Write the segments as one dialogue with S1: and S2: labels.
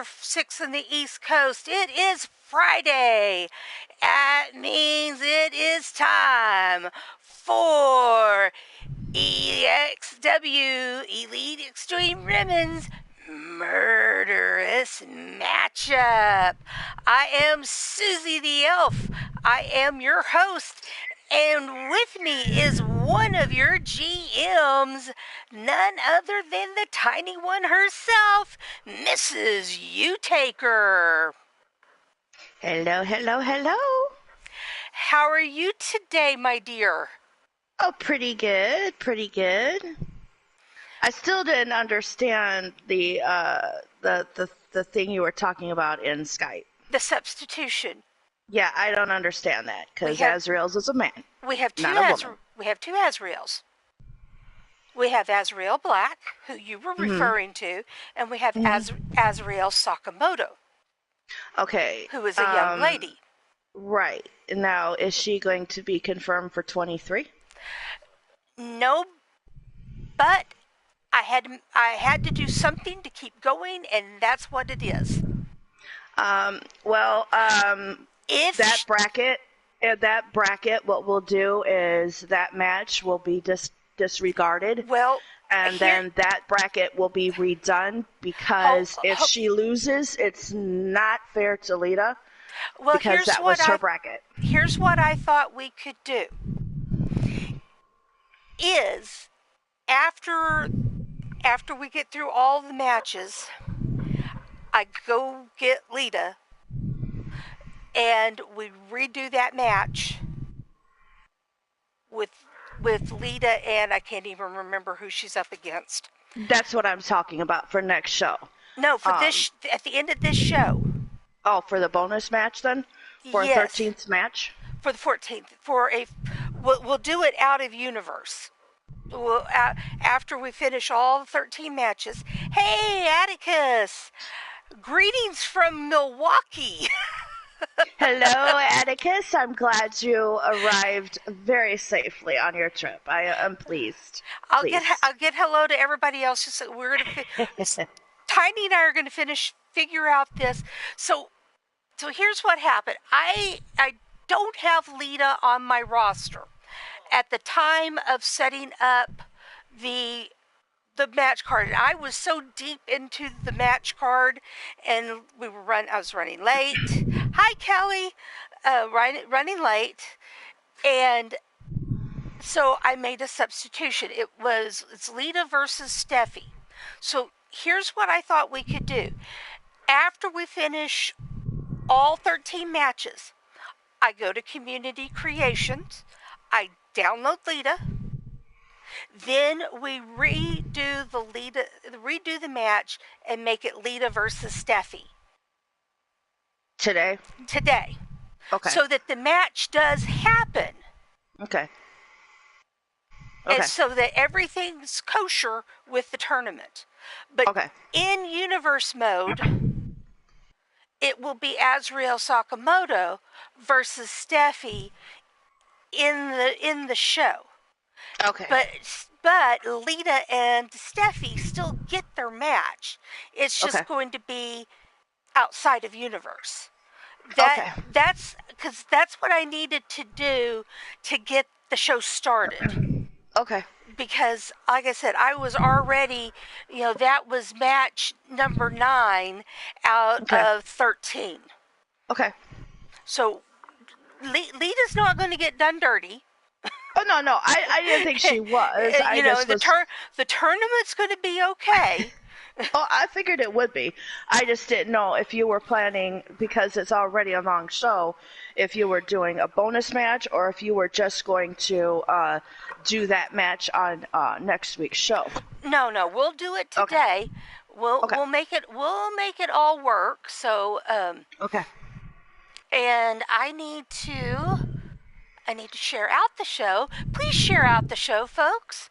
S1: 6 on the East Coast. It is Friday. That means it is time for EXW, Elite Extreme Women's Murderous Matchup. I am Susie the Elf. I am your host. And with me is one of your GMs, none other than the tiny one herself, MrsUtaker.
S2: Hello, hello, hello.
S1: How are you today, my dear?
S2: Oh, pretty good, pretty good. I still didn't understand the thing you were talking about in Skype.
S1: The substitution.
S2: Yeah, I don't understand that because Azrael's is a man.
S1: We have two
S2: Azraels.
S1: We have Azrael Black, who you were referring to, and we have Azrael Sakamoto.
S2: Okay.
S1: Who is a young lady.
S2: Right. Now, is she going to be confirmed for 23?
S1: No, but I had to do something to keep going, and that's what it is. If
S2: that bracket, what we'll do is that match will be disregarded.
S1: Well,
S2: then that bracket will be redone because if she loses, it's not fair to Lita.
S1: Well,
S2: because that was her bracket.
S1: Here's what I thought we could do. Is after we get through all the matches, I go get Lita and we redo that match with Lita, and I can't even remember who she's up against.
S2: That's what I'm talking about for next show.
S1: No, for this at the end of this show.
S2: Oh, for the bonus match then? For
S1: yes.
S2: a 13th match?
S1: For the 14th. We'll do it out of universe. After we finish all the 13 matches. Hey, Atticus! Greetings from Milwaukee.
S2: Hello, Atticus. I'm glad you arrived very safely on your trip. I am pleased.
S1: I'll get hello to everybody else. We're gonna Tiny and I are going to figure out this. So here's what happened. I don't have Lita on my roster at the time of setting up the match card. And I was so deep into the match card, and I was running late. Hi, Kelly. Running late, and so I made a substitution. It's Lita versus Steffi. So here's what I thought we could do. After we finish all 13 matches, I go to Community Creations, I download Lita, then we redo the match and make it Lita versus Steffi.
S2: Today? Okay.
S1: So that the match does happen.
S2: Okay.
S1: And so that everything's kosher with the tournament. But in universe mode, it will be Azrael Sakamoto versus Steffi in the show.
S2: Okay.
S1: But Lita and Steffi still get their match. It's just going to be outside of universe. That's because that's what I needed to do to get the show started.
S2: Okay.
S1: Because, like I said, I was already, that was match number 9 out of 13.
S2: Okay.
S1: So, Lita's not going to get done dirty.
S2: Oh, no, I didn't think she was.
S1: The tournament's going to be okay.
S2: Oh, I figured it would be. I just didn't know if you were planning, because it's already a long show, if you were doing a bonus match or if you were just going to do that match on next week's show.
S1: No, we'll do it today. We'll make it all work. So
S2: okay.
S1: And I need to share out the show. Please share out the show, folks.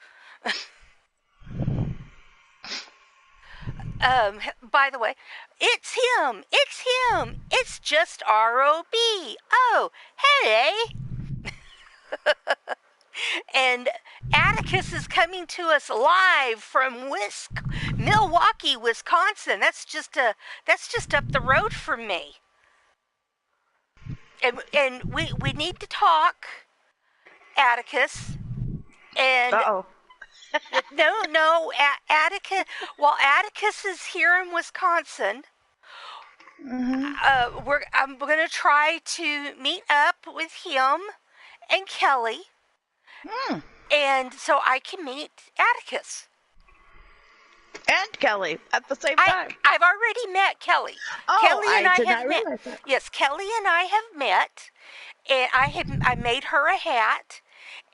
S1: By the way, it's him. It's just R.O.B. Oh, hey. And Atticus is coming to us live from Milwaukee, Wisconsin. That's just up the road from me. And we need to talk, Atticus. And
S2: Uh-oh.
S1: no, Atticus. While Atticus is here in Wisconsin,
S2: Mm-hmm.
S1: I'm gonna try to meet up with him and Kelly,
S2: Mm.
S1: and so I can meet Atticus.
S2: And Kelly at the same time.
S1: I've already met Kelly.
S2: Oh,
S1: Kelly and
S2: I
S1: I
S2: did
S1: have
S2: not
S1: met.
S2: realize that.
S1: Yes, Kelly and I have met, and I made her a hat.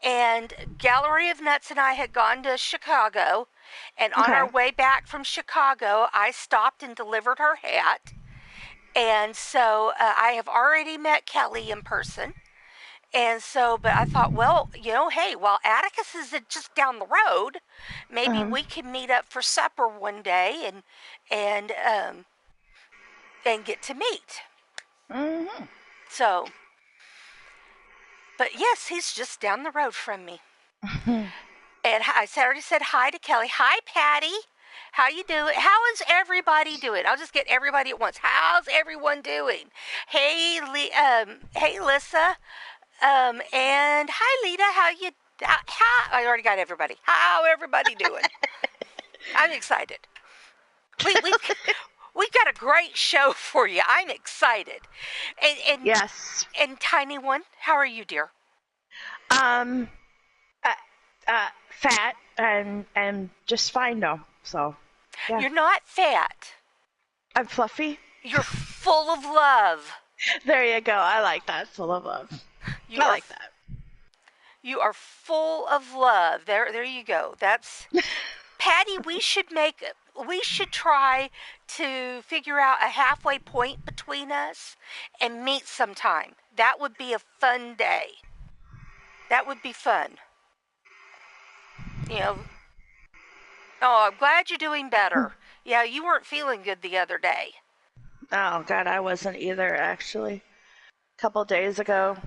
S1: And Gallery of Nuts and I had gone to Chicago, and on our
S2: Okay.
S1: way back from Chicago, I stopped and delivered her hat. And so I have already met Kelly in person. And so, but I thought, well, hey, while Atticus is just down the road, maybe
S2: Uh-huh.
S1: we can meet up for supper one day and um, and get to meet.
S2: Mm-hmm.
S1: So, but yes, he's just down the road from me. And I already said hi to Kelly. Hi, Patty. How you doing? How is everybody doing? I'll just get everybody at once. How's everyone doing? Hey, hey, Lissa. And hi, Lita. How you? How? I already got everybody. How everybody doing? I'm excited. We've got a great show for you. I'm excited.
S2: Yes.
S1: And Tiny One, how are you, dear?
S2: Um. Fat and just fine though. So. Yeah.
S1: You're not fat.
S2: I'm fluffy.
S1: You're full of love.
S2: There you go. I like that. Full of love.
S1: You
S2: I
S1: are
S2: like that.
S1: You are full of love. There you go. That's Patty. We should try to figure out a halfway point between us and meet sometime. That would be a fun day. That would be fun. You know. Oh, I'm glad you're doing better. Yeah, you weren't feeling good the other day.
S2: Oh God, I wasn't either actually. A couple days ago.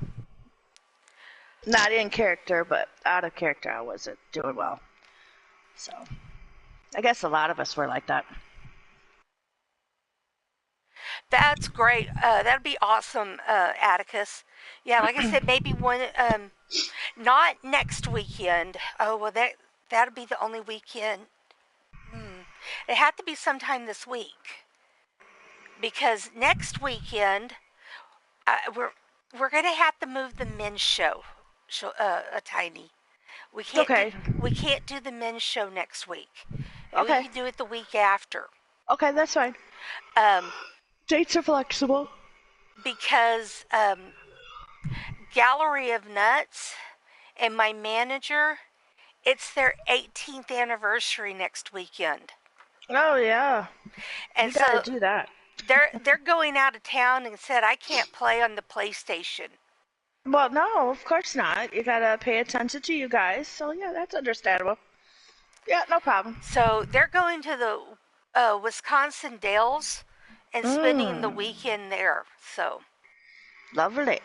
S2: Not in character, but out of character, I wasn't doing well. So, I guess a lot of us were like that.
S1: That's great. That'd be awesome, Atticus. Yeah, like I said, maybe one. Not next weekend. Oh well, that'd be the only weekend. Hmm. It had to be sometime this week because next weekend we're gonna have to move the men's show a tiny.
S2: Okay.
S1: We can't do the men's show next week. We
S2: Okay.
S1: can do it the week after.
S2: Okay, that's fine.
S1: Um,
S2: Dates are flexible.
S1: because Gallery of Nuts and my manager, it's their 18th anniversary next weekend.
S2: Oh yeah.
S1: And
S2: You gotta
S1: so
S2: do that.
S1: they're going out of town and said I can't play on the PlayStation.
S2: Well, no, of course not. You gotta pay attention to you guys. So yeah, that's understandable. Yeah, no problem.
S1: So they're going to the Wisconsin Dells and spending the
S2: Mm,
S1: weekend there. So
S2: lovely,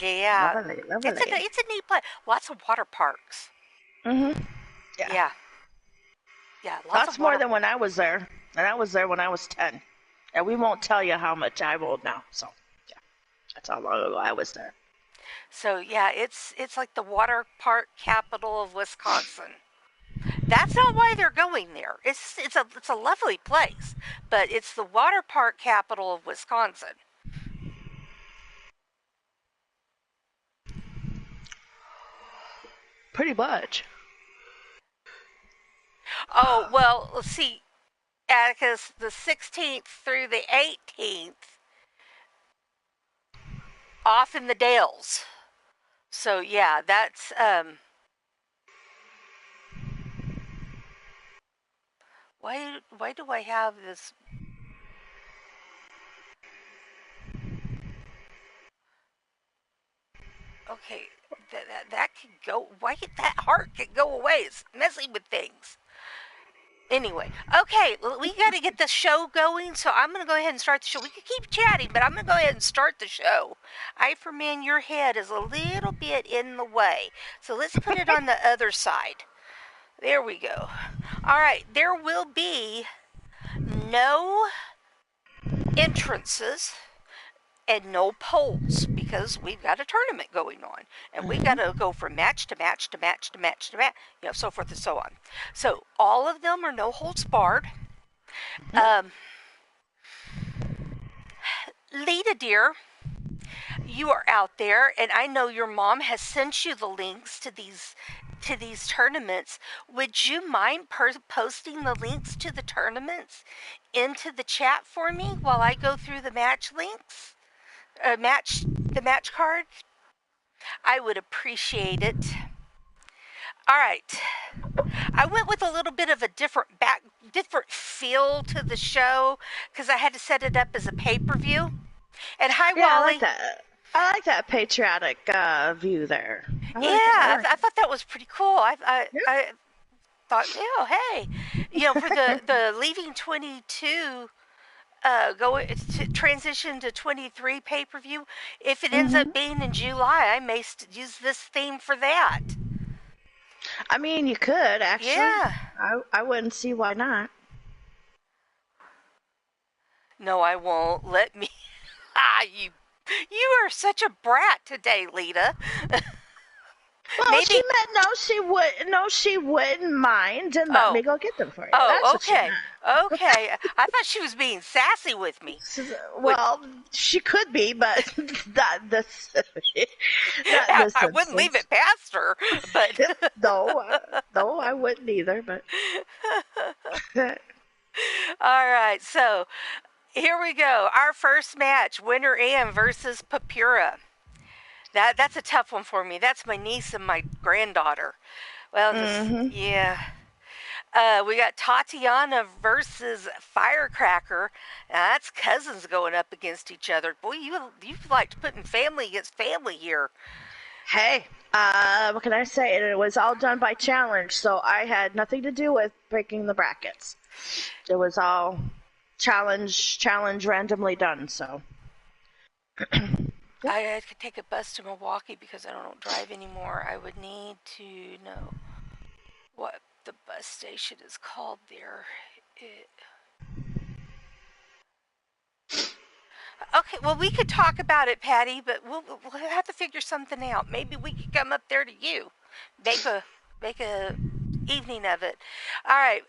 S1: yeah,
S2: lovely, lovely.
S1: it's a neat place. Lots of water parks.
S2: Mhm. Yeah.
S1: Yeah, yeah, lots
S2: Lots
S1: of
S2: more
S1: water.
S2: than when I was there, and I was there when I was 10. And we won't tell you how much I'm old now. So yeah, that's how long ago I was there.
S1: So yeah, it's like the water park capital of Wisconsin. That's not why they're going there. It's a lovely place, but it's the water park capital of Wisconsin.
S2: Pretty much.
S1: Oh well, let's see, Atticus, the 16th through the 18th, off in the Dales. So yeah, that's why do I have this? Okay, that could go. Why could that heart could go away? It's messing with things. Anyway, okay, we got to get the show going, so I'm going to go ahead and start the show. We can keep chatting, but I'm going to go ahead and start the show. Man, your head is a little bit in the way, so let's put it on the other side. There we go. All right, there will be no entrances and no polls because we've got a tournament going on and we got to go from match to match to match to match to match, so forth and so on. So all of them are no holds barred. Lita, dear, you are out there, and I know your mom has sent you the links to these tournaments. Would you mind posting the links to the tournaments into the chat for me while I go through the match links? The match card? I would appreciate it. All right. I went with a little bit of a different feel to the show because I had to set it up as a pay-per-view. And hi,
S2: Yeah, I
S1: Wally.
S2: like that. I like that patriotic view there.
S1: I thought that was pretty cool. I thought, hey, for the leaving 22, transition to 23 pay per view. If it ends up being in July, I may use this theme for that.
S2: I mean, you could actually.
S1: Yeah.
S2: I wouldn't see why not.
S1: No, I won't. Let me. You are such a brat today, Lita.
S2: Well, maybe she meant no, she wouldn't mind, and let me go get them for you.
S1: Oh,
S2: that's
S1: okay. Okay. I thought she was being sassy with me.
S2: Well, she could be, but not this.
S1: I wouldn't leave it past her, but
S2: no, I wouldn't either. But
S1: all right, so here we go. Our first match: Winter Ann versus Papura. That's a tough one for me. That's my niece and my granddaughter. Well, yeah. We got Tatiana versus Firecracker. Now, that's cousins going up against each other. Boy, you liked putting family against family here.
S2: Hey, what can I say? It was all done by challenge, so I had nothing to do with picking the brackets. It was all challenge randomly done, so.
S1: I could take a bus to Milwaukee because I don't drive anymore. I would need to know what the bus station is called there. Okay, well, we could talk about it, Patty, but we'll have to figure something out. Maybe we could come up there to you, make a evening of it. All right,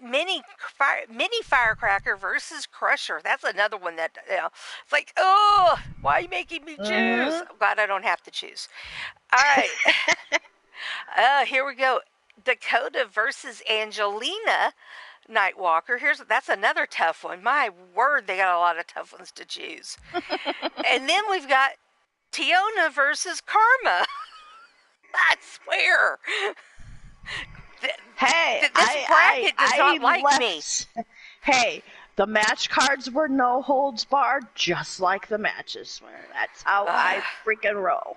S1: mini Firecracker versus Crusher. That's another one that it's like, oh, why are you making me choose? I'm glad I don't have to choose. All right, here we go. Dakota versus Angelina Nightwalker. That's another tough one. My word, they got a lot of tough ones to choose. And then we've got Tiona versus Karma. I swear.
S2: Hey,
S1: this bracket does not like me.
S2: Hey, the match cards were no holds barred, just like the matches were. That's how I freaking roll.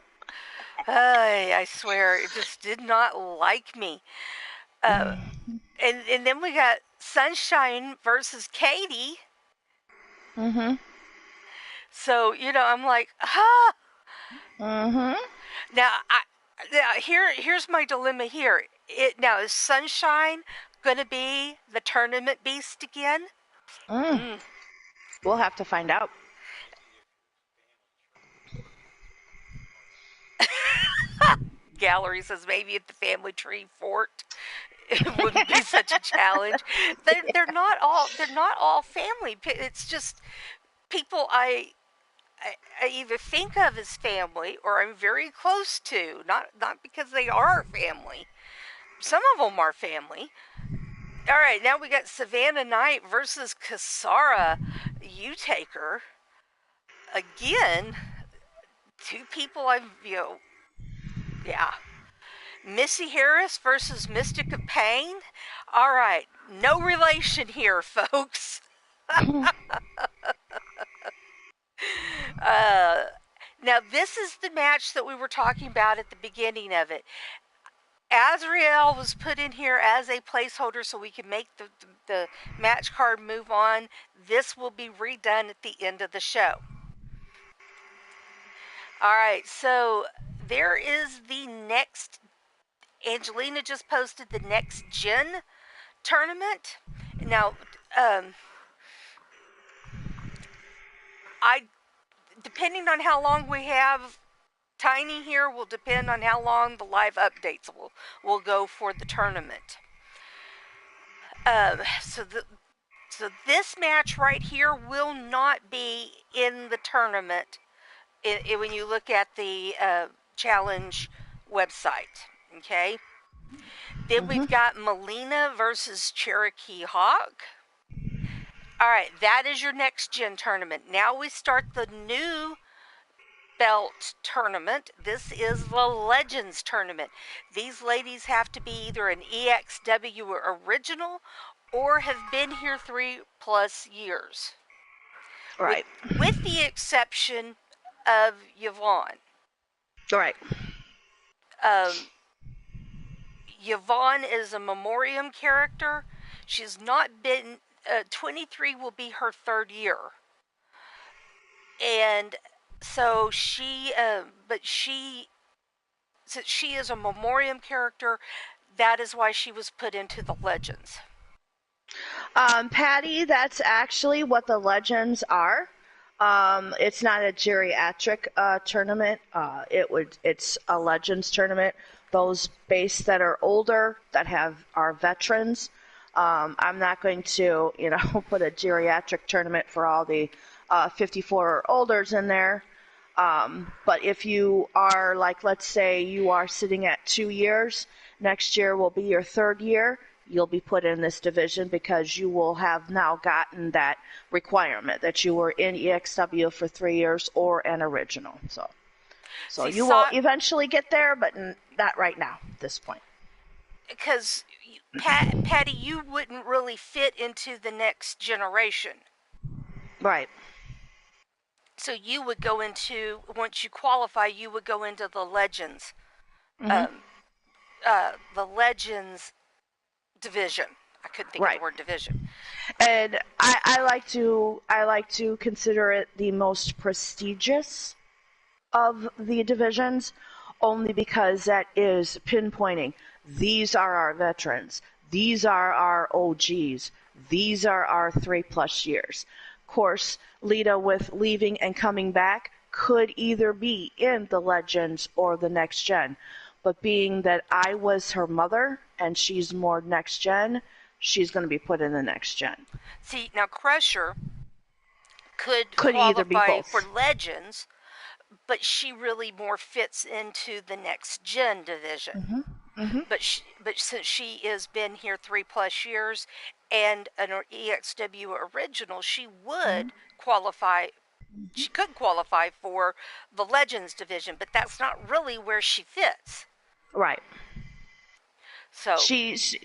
S1: I swear, it just did not like me. And then we got Sunshine versus Katie. So, I'm like, Now, here's my dilemma here. Now, is Sunshine going to be the tournament beast again?
S2: We'll have to find out.
S1: Gallery says maybe at the family tree fort it wouldn't be such a challenge. They're not all family. It's just people I either think of as family or I'm very close to. Not because they are family. Some of them are family. All right, now we got Savannah Knight versus Kasara Utaker. Again, two people yeah. Missy Harris versus Mystic of Pain. All right, no relation here, folks. Now, this is the match that we were talking about at the beginning of it. Azrael was put in here as a placeholder so we can make the match card move on. This will be redone at the end of the show. All right, so there is the next. Angelina just posted the next gen tournament. Now, depending on how long we have Tiny here will depend on how long the live updates will go for the tournament. So this match right here will not be in the tournament when you look at the challenge website. Okay. Then we've got Melina versus Cherokee Hawk. All right, that is your next gen tournament. Now we start the new belt tournament. This is the Legends tournament. These ladies have to be either an EXW original or have been here 3+ years.
S2: Right.
S1: With the exception of Yvonne.
S2: Right.
S1: Yvonne is a memoriam character. She's not been 23 will be her 3rd year. And so since she is a memoriam character, that is why she was put into the Legends.
S2: Patty, that's actually what the Legends are. It's not a geriatric tournament. It's a Legends tournament. Those base that are older, that are veterans. I'm not going to, put a geriatric tournament for all the 54 or olders in there. But if you are, like, let's say you are sitting at 2 years, next year will be your 3rd year, you'll be put in this division because you will have now gotten that requirement that you were in EXW for 3 years or an original. So you will eventually get there, but not right now at this point.
S1: Because, Patty, you wouldn't really fit into the next generation.
S2: Right.
S1: So you would go into, once you qualify, you would go into the Legends. The Legends division. I couldn't think of the word division.
S2: And I like to consider it the most prestigious of the divisions, only because that is pinpointing. These are our veterans. These are our OGs. These are our 3+ years. Of course, Lita, with leaving and coming back, could either be in the Legends or the Next Gen. But being that I was her mother and she's more Next Gen, she's going to be put in the Next Gen.
S1: See, now Crusher could
S2: either be
S1: qualify
S2: both
S1: for Legends, but she really more fits into the Next Gen division. But since she has been here 3+ years and an EXW original, she would qualify. She could qualify for the Legends division, but that's not really where she fits.
S2: Right.
S1: So
S2: she's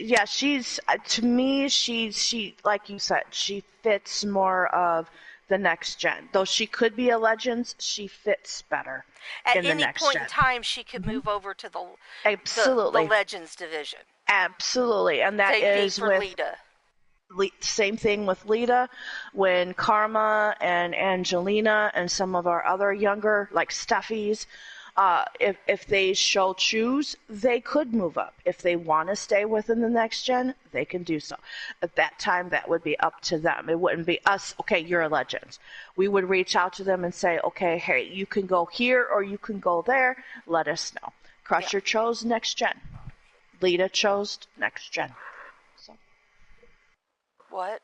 S2: to me, she like you said, she fits more of the Next Gen. Though she could be a Legends, she fits better
S1: at
S2: in the
S1: any
S2: Next
S1: point
S2: Gen.
S1: in time she could move over to the Legends division.
S2: Absolutely. And that is
S1: for Lita.
S2: Same thing with Lita. When Karma and Angelina and some of our other younger, like Steffies, if they shall choose, they could move up. If they want to stay within the Next Gen, they can do so. At that time, that would be up to them. It wouldn't be us, okay, you're a Legend. We would reach out to them and say, okay, hey, you can go here or you can go there. Let us know. Crusher chose Next Gen. Lita chose Next Gen. So.
S1: What?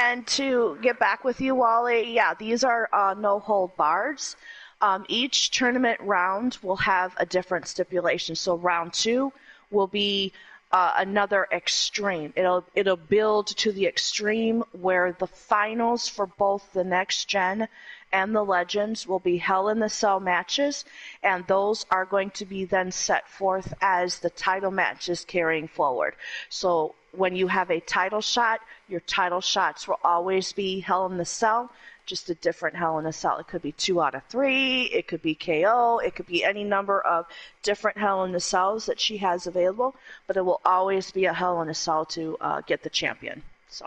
S2: And to get back with you, Wally, these are no-hold bars. Each tournament round will have a different stipulation. So round 2 will be another extreme. It'll build to the extreme where the finals for both the Next Gen and the Legends will be Hell in the Cell matches, and those are going to be then set forth as the title matches carrying forward. So when you have a title shot, your title shots will always be Hell in the Cell. just a different Hell in a Cell. It could be 2 out of 3, it could be KO, it could be any number of different Hell in a Cells that she has available, but it will always be a Hell in a Cell to get the champion. So.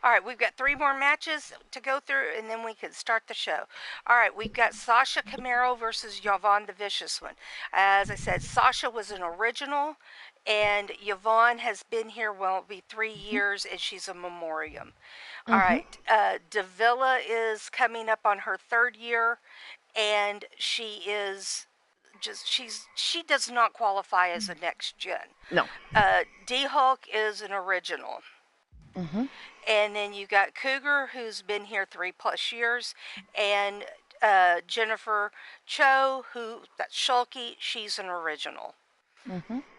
S1: All right, we've got 3 more matches to go through, and then we can start the show. All right, we've got Sasha Camaro versus Yvonne the Vicious One. As I said, Sasha was an original, and Yvonne has been here, well, it'll be 3 years, and she's a memoriam. All right, Davila is coming up on her 3rd year, and she is just, she does not qualify as a next gen.
S2: No.
S1: D-Hulk is an original. And then you got Cougar, who's been here 3+ years, and Jennifer Cho, that's Shulky, she's an original.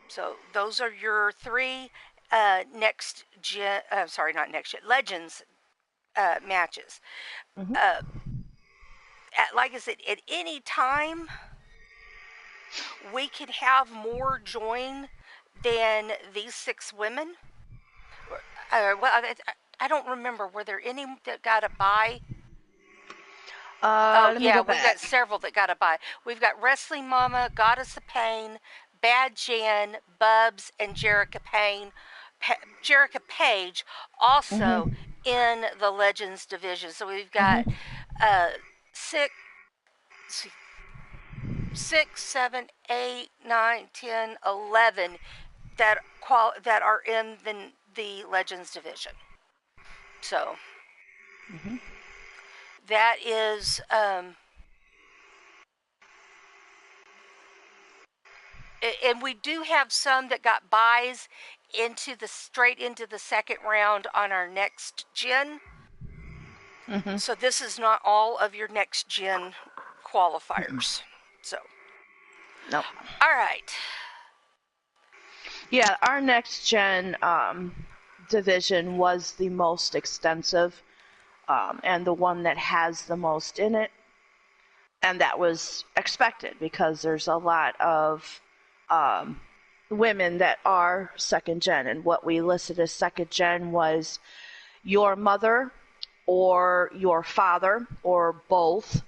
S1: So those are your 3 next gen, sorry, not next gen, Legends matches. Like I said, at any time, we can have more join than these 6 women. Well, I don't remember. Were there any that got a bye?
S2: Let me go
S1: we've got several that got a bye. We've got Wrestling Mama, Goddess of Pain, Bad Jan, Bubs, and Jerica Page also in the Legends division. So we've got 6, 7, 8, 9, 10, 11 that are in the Legends division. So that is and we do have some that got buys straight into the 2nd round on our next gen. So this is not all of your next gen qualifiers. So
S2: no.
S1: All right.
S2: Yeah, our next gen division was the most extensive and the one that has the most in it, and that was expected because there's a lot of women that are 2nd gen, and what we listed as 2nd gen was your mother or your father or both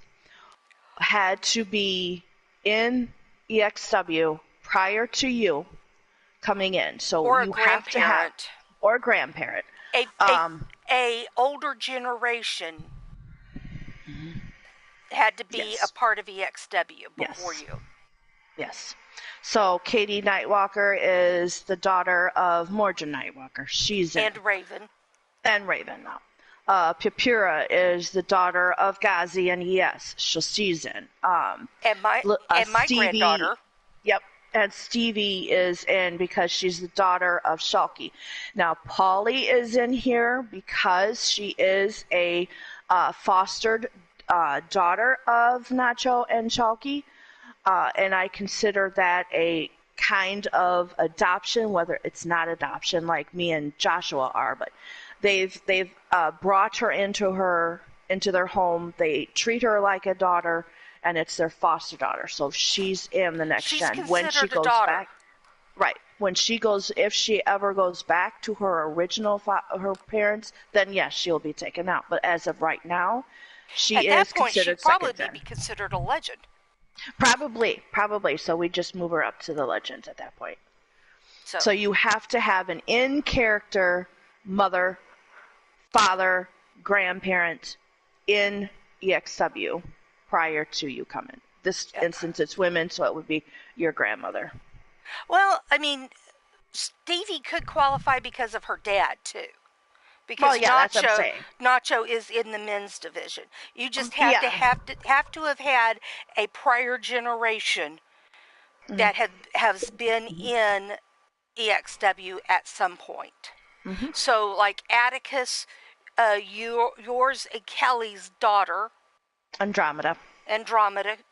S2: had to be in EXW prior to you coming in. So
S1: or
S2: you have to have, or a grandparent.
S1: A older generation had to be a part of EXW before you.
S2: Yes. So Katie Nightwalker is the daughter of Morgan Nightwalker. She's in. And Raven now. Pupura is the daughter of Gazi and ES. She's in.
S1: And my
S2: Stevie,
S1: granddaughter.
S2: Yep. And Stevie is in because she's the daughter of Shulky. Now, Polly is in here because she is a fostered daughter of Nacho and Shulky. And I consider that a kind of adoption, whether it's not adoption like me and Joshua are, but they've brought her into their home. They treat her like a daughter, and it's their foster daughter. So she's in the next gen. When she goes back, right? When she goes, if she ever goes back to her original her parents, then yes, she'll be taken out. But as of right now, she is considered second gen. At that point, she'd
S1: probably be considered a legend.
S2: Probably. So we just move her up to the legends at that point. So you have to have an in-character mother, father, grandparent in EXW prior to you coming. This instance, it's women, so it would be your grandmother.
S1: Well, I mean, Stevie could qualify because of her dad, too. Because Nacho is in the men's division. You just have to have had a prior generation that has been in EXW at some point. So, like Atticus, yours and Kelly's daughter, Andromeda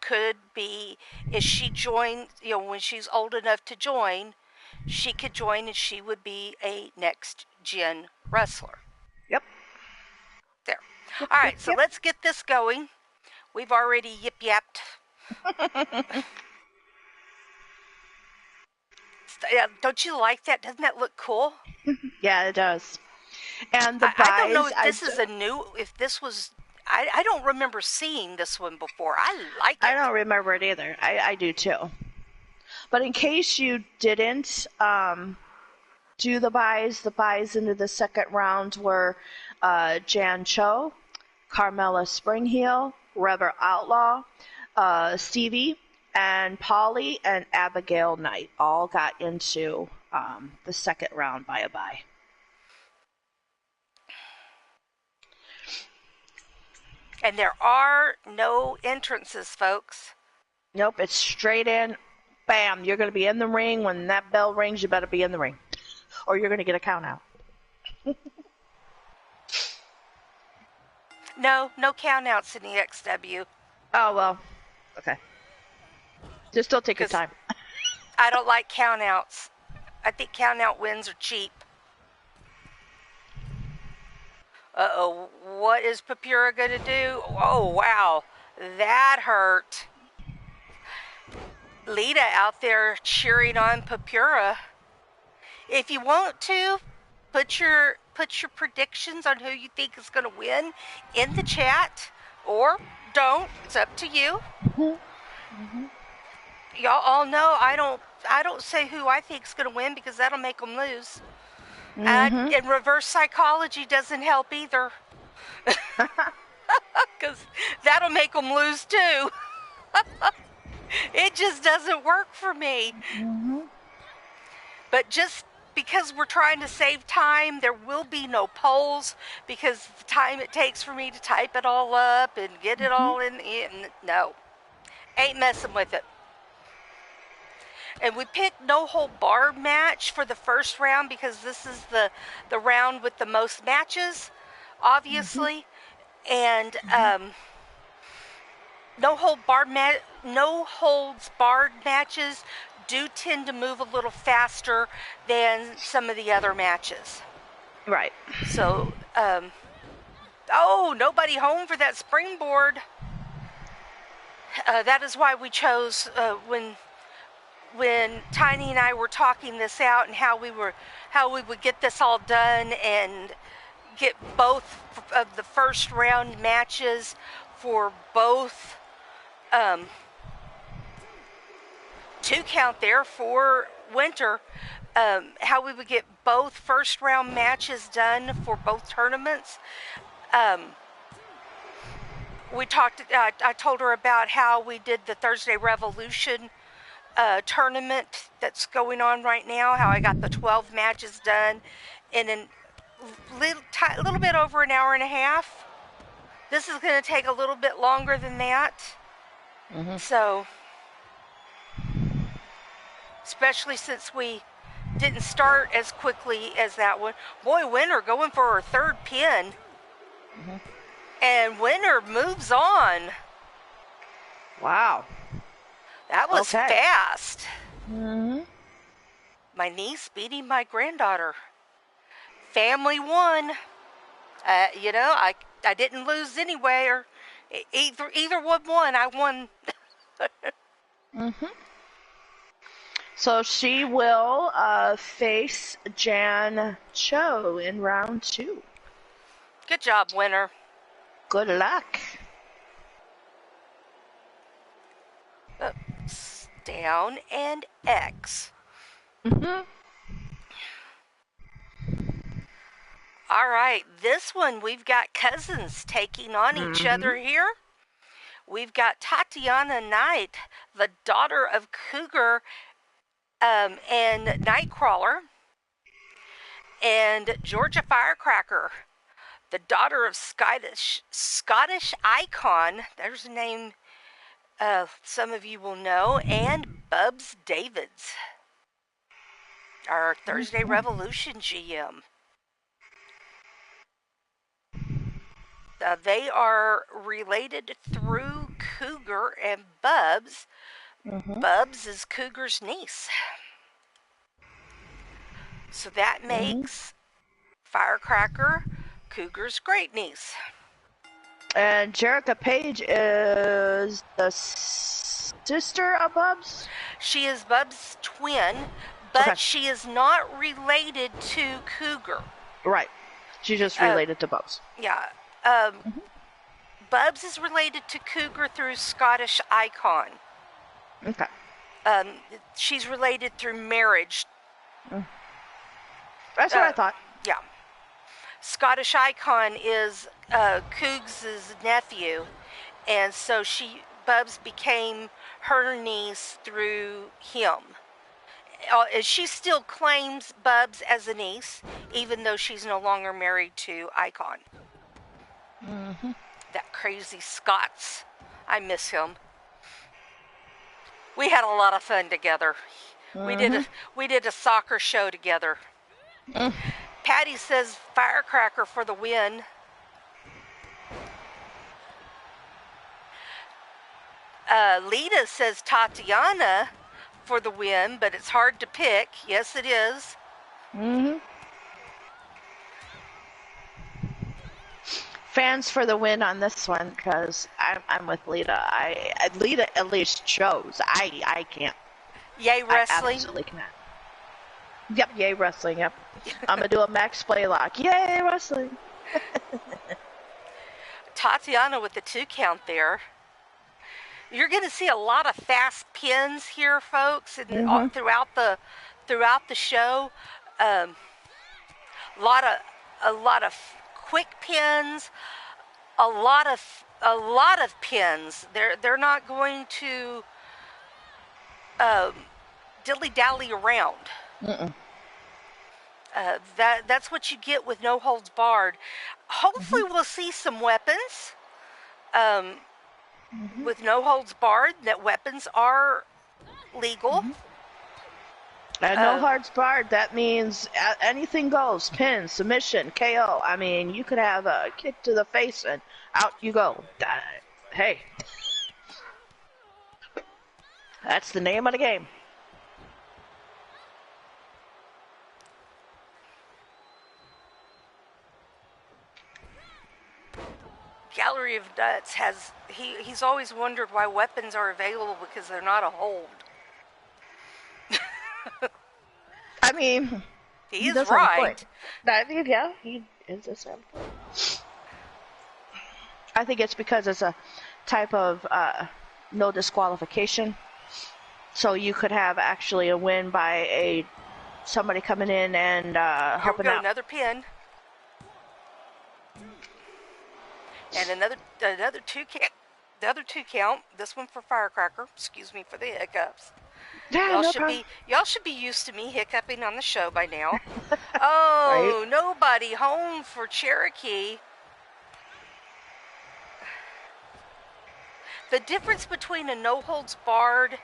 S1: could be, if she joined, when she's old enough to join, she could join and she would be a next gen wrestler.
S2: Yep.
S1: There. All right, so let's get this going. We've already yip-yapped. Don't you like that? Doesn't that look cool?
S2: Yeah, it does. And the buys,
S1: I don't know if this is if this was I don't remember seeing this one before. I like it.
S2: I don't remember it either. I do too. But in case you didn't do the buys into the second round were Jan Cho, Carmela Springheel, Rever Outlaw, Stevie, and Polly and Abigail Knight all got into the second round by a buy.
S1: And there are no entrances, folks.
S2: Nope, it's straight in. Bam, you're going to be in the ring. When that bell rings, you better be in the ring. Or you're going to get a count out.
S1: No count outs in EXW.
S2: Oh, well, okay. Just still take your time.
S1: I don't like count outs. I think count out wins are cheap. Uh-oh, what is Papura going to do? Oh, wow, that hurt. Lita out there cheering on Papura. If you want to, put your predictions on who you think is going to win in the chat, or don't. It's up to you. Y'all all know I don't say who I think is going to win because that'll make them lose. And reverse psychology doesn't help either. Because that'll make them lose too. It just doesn't work for me. But just because we're trying to save time, there will be no polls because the time it takes for me to type it all up and get it all in. No, ain't messing with it. And we picked no hold barred match for the first round because this is the round with the most matches, obviously. And no holds barred matches do tend to move a little faster than some of the other matches.
S2: Right.
S1: So, nobody home for that springboard. That is why we chose when Tiny and I were talking this out and how we would get this all done and get both of the first round matches for both 2 count there for Winter, how we would get both first round matches done for both tournaments. We talked, I told her about how we did the Thursday Revolution tournament that's going on right now, how I got the 12 matches done in a little bit over an hour and a half. This is going to take a little bit longer than that. So, especially since we didn't start as quickly as that one. Boy, Winter going for her third pin. And Winter moves on.
S2: Wow.
S1: That was fast.
S2: My
S1: niece beating my granddaughter. Family won. I didn't lose anyway, or either one won. I won.
S2: So she will face Jan Cho in round 2.
S1: Good job, Winner.
S2: Good luck.
S1: Ups, down, and X. All right, this one we've got cousins taking on each other here. We've got Tatiana Knight, the daughter of Cougar and Nightcrawler, and Georgia Firecracker, the daughter of Scottish Icon. There's a name some of you will know, and Bubs Davids, our Thursday Revolution GM. They are related through Cougar and Bubs. Bubs is Cougar's niece. So that makes Firecracker Cougar's great niece.
S2: And Jerica Page is the sister of Bubs?
S1: She is Bubs' twin, but she is not related to Cougar.
S2: Right. She's just related to Bubs.
S1: Yeah. Bubs is related to Cougar through Scottish Icon.
S2: Okay.
S1: She's related through marriage.
S2: That's what I thought.
S1: Yeah. Scottish Icon is Cougs' nephew, and so Bubs became her niece through him. And she still claims Bubs as a niece, even though she's no longer married to Icon.
S2: Mm-hmm.
S1: That crazy Scots. I miss him. We had a lot of fun together.
S2: Mm-hmm.
S1: We did a soccer show together.
S2: Mm.
S1: Patty says firecracker for the win. Lita says Tatiana for the win, but it's hard to pick. Yes, it is.
S2: Mm-hmm. Fans for the win on this one, because I'm with Lita. Lita at least chose. I can't.
S1: Yay wrestling.
S2: I absolutely cannot. Yep, yay wrestling. Yep. I'm gonna do a max play lock. Yay wrestling.
S1: Tatiana with the 2 count there. You're going to see a lot of fast pins here, folks, and throughout the show. A lot of quick pins, a lot of pins. They're not going to dilly dally around.
S2: Mm-mm.
S1: That's what you get with No Holds Barred. Hopefully, we'll see some weapons. With No Holds Barred, that weapons are legal.
S2: And No Holds Barred, that means anything goes. Pin, submission, KO. I mean, you could have a kick to the face and out you go. Hey. That's the name of the game.
S1: Gallery of Nuts he's always wondered why weapons are available because they're not a hold.
S2: I mean,
S1: he is right.
S2: Yeah, he is a point. I think it's because it's a type of no disqualification. So you could have actually a win by somebody coming in and helping out.
S1: Another pin. And another 2 count. The other 2 count. This one for firecracker. Excuse me for the hiccups.
S2: Yeah,
S1: y'all should be used to me hiccuping on the show by now. Oh, right? Nobody home for Cherokee. The difference between a No Holds Barred.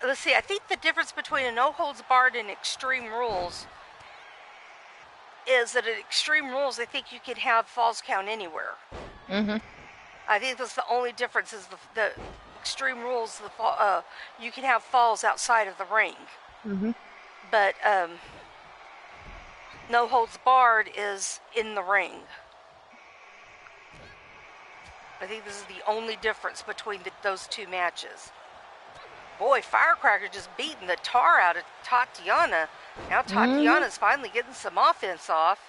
S1: Let's see. I think the difference between a No Holds Barred and Extreme Rules is that at Extreme Rules, I think you can have falls count anywhere. I think that's the only difference is the Extreme Rules. You can have falls outside of the ring. But No Holds Barred is in the ring. I think this is the only difference between those 2 matches. Boy, Firecracker just beating the tar out of Tatiana. Now Tatiana's finally getting some offense off.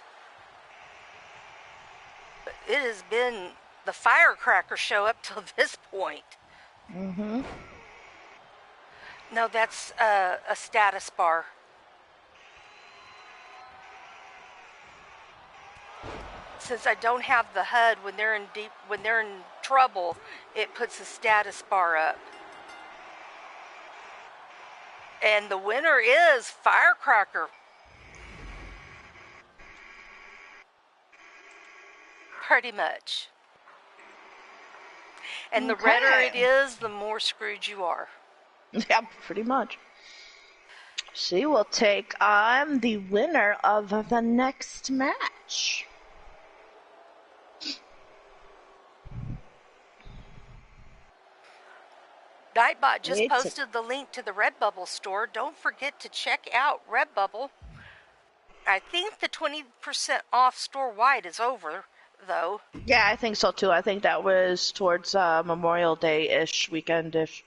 S1: But it has been the Firecracker show up till this point. No, that's a status bar. Since I don't have the HUD when they're in trouble, it puts a status bar up. And the winner is Firecracker. Pretty much. And the redder it is, the more screwed you are.
S2: Yeah, pretty much. She will take on the winner of the next match.
S1: Nightbot just posted the link to the Redbubble store. Don't forget to check out Redbubble. I think the 20% off store-wide is over, though.
S2: Yeah, I think so, too. I think that was towards Memorial Day-ish, weekend-ish.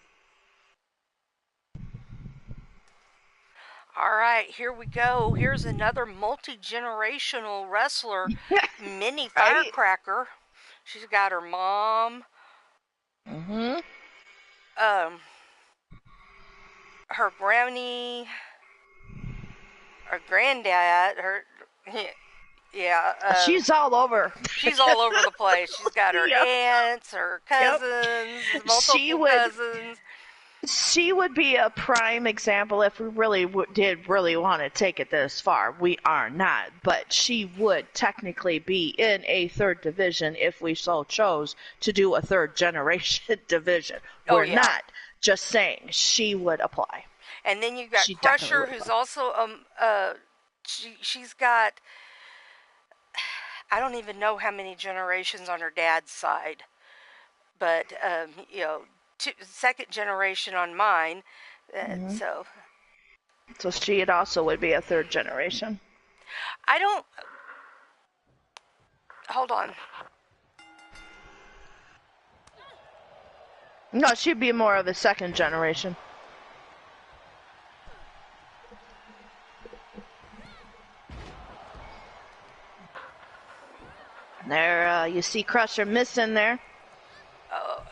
S1: All right, here we go. Here's another multi-generational wrestler, Mini
S2: Right?
S1: Firecracker. She's got her mom,
S2: Mm-hmm.
S1: um, her granny, her granddad, her yeah,
S2: She's all over.
S1: she's all over the place. She's got her
S2: Yep.
S1: aunts, her
S2: Yep.
S1: cousins,
S2: She
S1: multiple
S2: would.
S1: cousins.
S2: She would be a prime example if we really did really want to take it this far. We are not, but she would technically be in a third division if we so chose to do a third generation division.
S1: Oh
S2: We're
S1: yeah.
S2: not. Just saying, she would apply.
S1: And then you've got
S2: She definitely
S1: Crusher,
S2: would
S1: who's
S2: apply.
S1: also she's got, I don't even know how many generations on her dad's side, but second generation on mine. So
S2: So she also would be a third generation.
S1: I don't. Hold on.
S2: No, she'd be more of a second generation. There, you see Crusher missing there.
S1: Oh,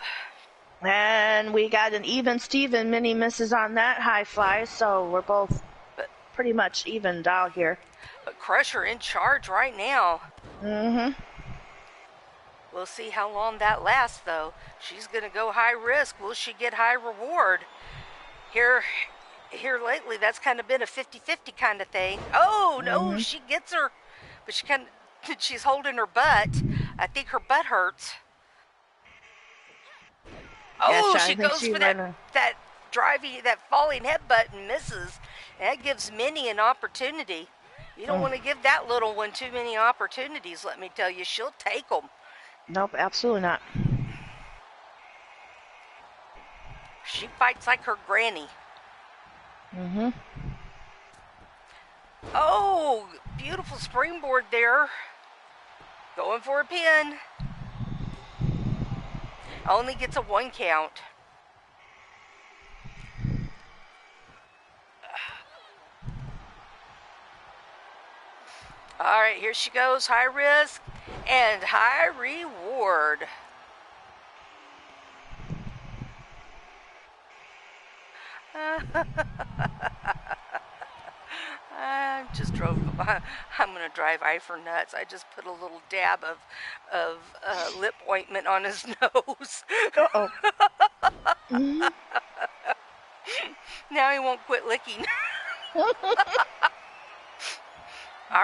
S2: And we got an even Steven. Mini misses on that high fly, so we're both pretty much evened out here.
S1: but Crusher in charge right now.
S2: Mm-hmm.
S1: We'll see how long that lasts, though. She's going to go high risk. Will she get high reward? Here lately, that's kind of been a 50-50 kind of thing. Oh, no, she gets her. But she's holding her butt. I think her butt hurts. Oh,
S2: Yes,
S1: she goes for that falling headbutt and misses. And that gives Minnie an opportunity. You don't want to give that little one too many opportunities, let me tell you. She'll take them.
S2: Nope, absolutely not.
S1: She fights like her granny.
S2: Mm-hmm.
S1: Oh, beautiful springboard there. Going for a pin. Only gets a 1 count. All right, here she goes. High risk and high reward. I just drove. I'm gonna drive Ifer nuts. I just put a little dab of lip ointment on his nose.
S2: Uh-oh. Mm-hmm.
S1: Now he won't quit licking. All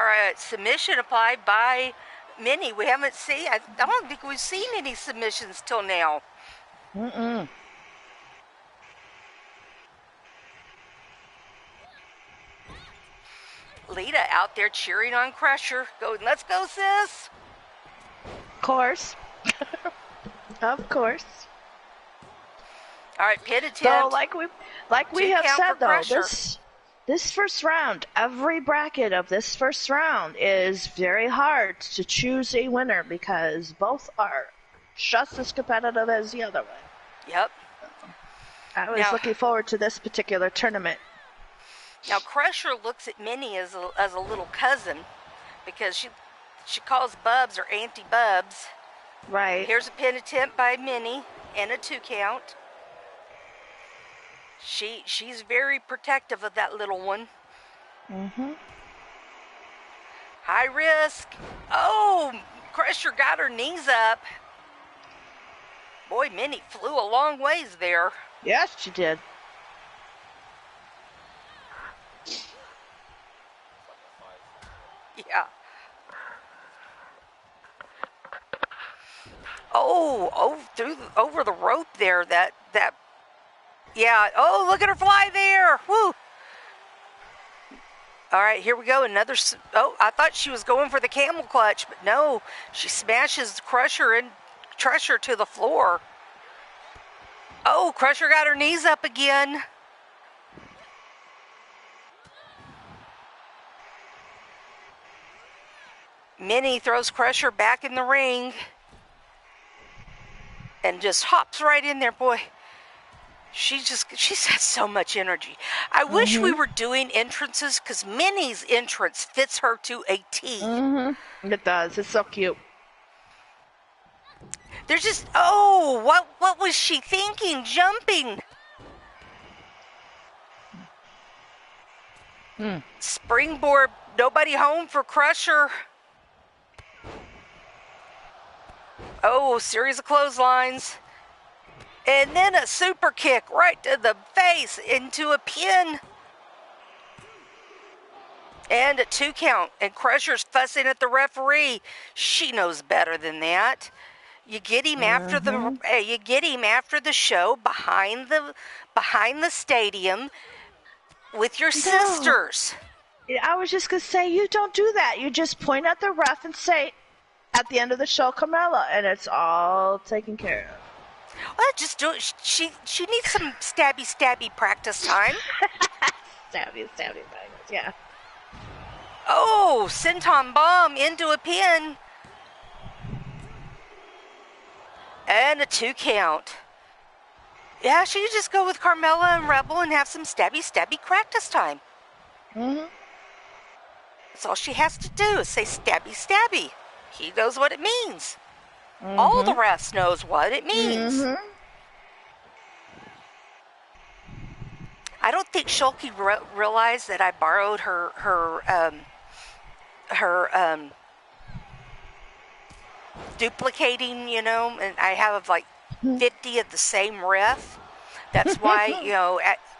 S1: right, submission applied by Minnie. We haven't seen. I don't think we've seen any submissions till now.
S2: Mm-mm.
S1: Lita out there cheering on Crusher. Going, let's go, sis.
S2: Of course. Of course.
S1: All right, pin attempt.
S2: So, like we have said, though,
S1: Crusher.
S2: this first round, every bracket of this first round is very hard to choose a winner because both are just as competitive as the other one.
S1: Yep.
S2: I was looking forward to this particular tournament.
S1: Now, Crusher looks at Minnie as a little cousin because she calls Bubs her Auntie Bubs.
S2: Right.
S1: Here's a pin attempt by Minnie and a 2 count. She's very protective of that little one.
S2: Mm-hmm.
S1: High risk. Oh, Crusher got her knees up. Boy, Minnie flew a long ways there.
S2: Yes, she did.
S1: Yeah. Oh, over the rope there. That. Yeah. Oh, look at her fly there. Woo. All right, here we go. Another. Oh, I thought she was going for the camel clutch, but no. She smashes Crusher to the floor. Oh, Crusher got her knees up again. Minnie throws Crusher back in the ring and just hops right in there. Boy, She's got so much energy. I wish we were doing entrances because Minnie's entrance fits her to a T.
S2: It does. It's so cute.
S1: They're just, what was she thinking? Jumping. Springboard, nobody home for Crusher. Oh, series of clotheslines. And then a super kick right to the face into a pin. And a 2 count. And Crusher's fussing at the referee. She knows better than that. You get him after the show behind the stadium with your sisters.
S2: I was just gonna say, you don't do that. You just point at the ref and say, at the end of the show, Carmella, and it's all taken care of.
S1: Well, just do it. She needs some stabby practice time.
S2: stabby, yeah.
S1: Oh, senton bomb into a pin. And a 2 count. Yeah, she could just go with Carmella and Rebel and have some stabby practice time. That's all she has to do is say stabby. He knows what it means. All the refs knows what it means. I don't think Shulky realized that I borrowed her duplicating, and I have like 50 of the same ref. That's why,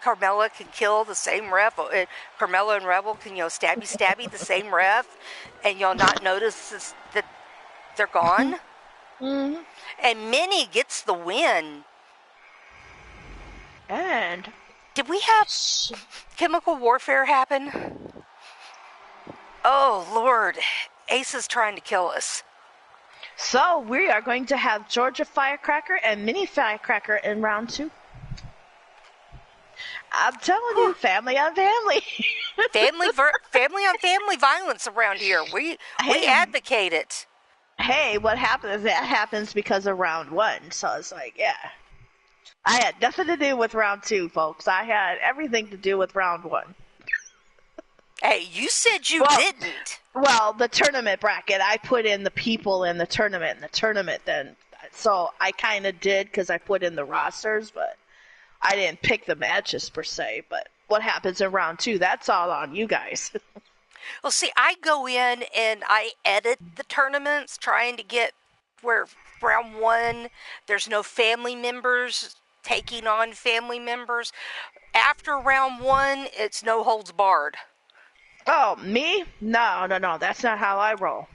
S1: Carmella can kill the same ref. Carmella and Rebel can, stabby the same ref, and you'll not notice that they're gone. And Minnie gets the win.
S2: And
S1: did we have chemical warfare happen? Oh, Lord. Ace is trying to kill us.
S2: So we are going to have Georgia Firecracker and Minnie Firecracker in round 2. I'm telling you, family on family.
S1: family on family violence around here. We advocate it.
S2: Hey, what happens? That happens because of round 1. So it's like, yeah. I had nothing to do with round 2, folks. I had everything to do with round 1.
S1: Hey, you said you didn't.
S2: Well, the tournament bracket, I put in the people in the tournament then. So I kind of did because I put in the rosters, but I didn't pick the matches per se. But what happens in round 2, that's all on you guys.
S1: Well, see, I go in and I edit the tournaments trying to get where round 1, there's no family members taking on family members. After round 1, it's no holds barred.
S2: Oh, me? No. That's not how I roll.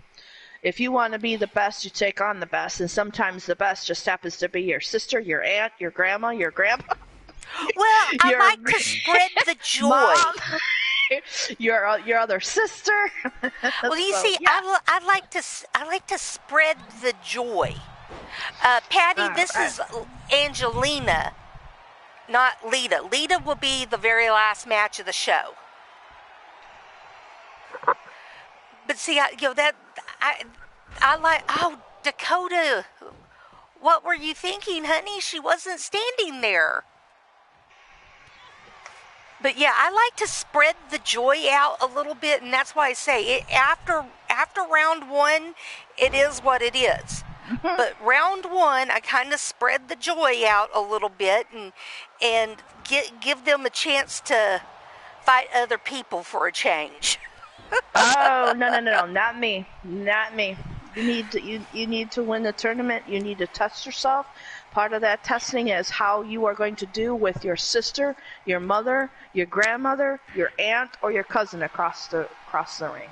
S2: If you want to be the best, you take on the best. And sometimes the best just happens to be your sister, your aunt, your grandma, your grandpa.
S1: Well, I like to spread the joy.
S2: Mom. Your other sister.
S1: Well, you see, yeah. I like to spread the joy. Patty, this is Angelina, not Lita. Lita will be the very last match of the show. But see, I like. Oh, Dakota, what were you thinking, honey? She wasn't standing there. But yeah, I like to spread the joy out a little bit, and that's why I say it, after round 1, it is what it is. But round 1, I kind of spread the joy out a little bit and give them a chance to fight other people for a change.
S2: Oh, no, not me. You need to win the tournament. You need to test yourself. Part of that testing is how you are going to do with your sister, your mother, your grandmother, your aunt, or your cousin across the ring.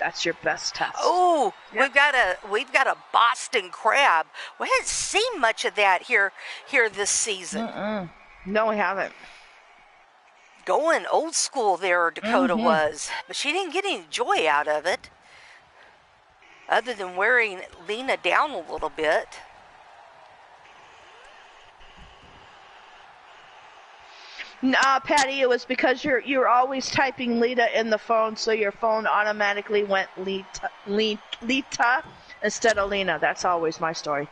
S2: That's your best test.
S1: Oh, yep. We've got a Boston Crab. We haven't seen much of that here this season.
S2: No, we haven't.
S1: Going old school there, Dakota was, but she didn't get any joy out of it, other than wearing Lena down a little bit.
S2: Nah, Patty, it was because you're always typing Lita in the phone, so your phone automatically went Lita instead of Lena. That's always my story.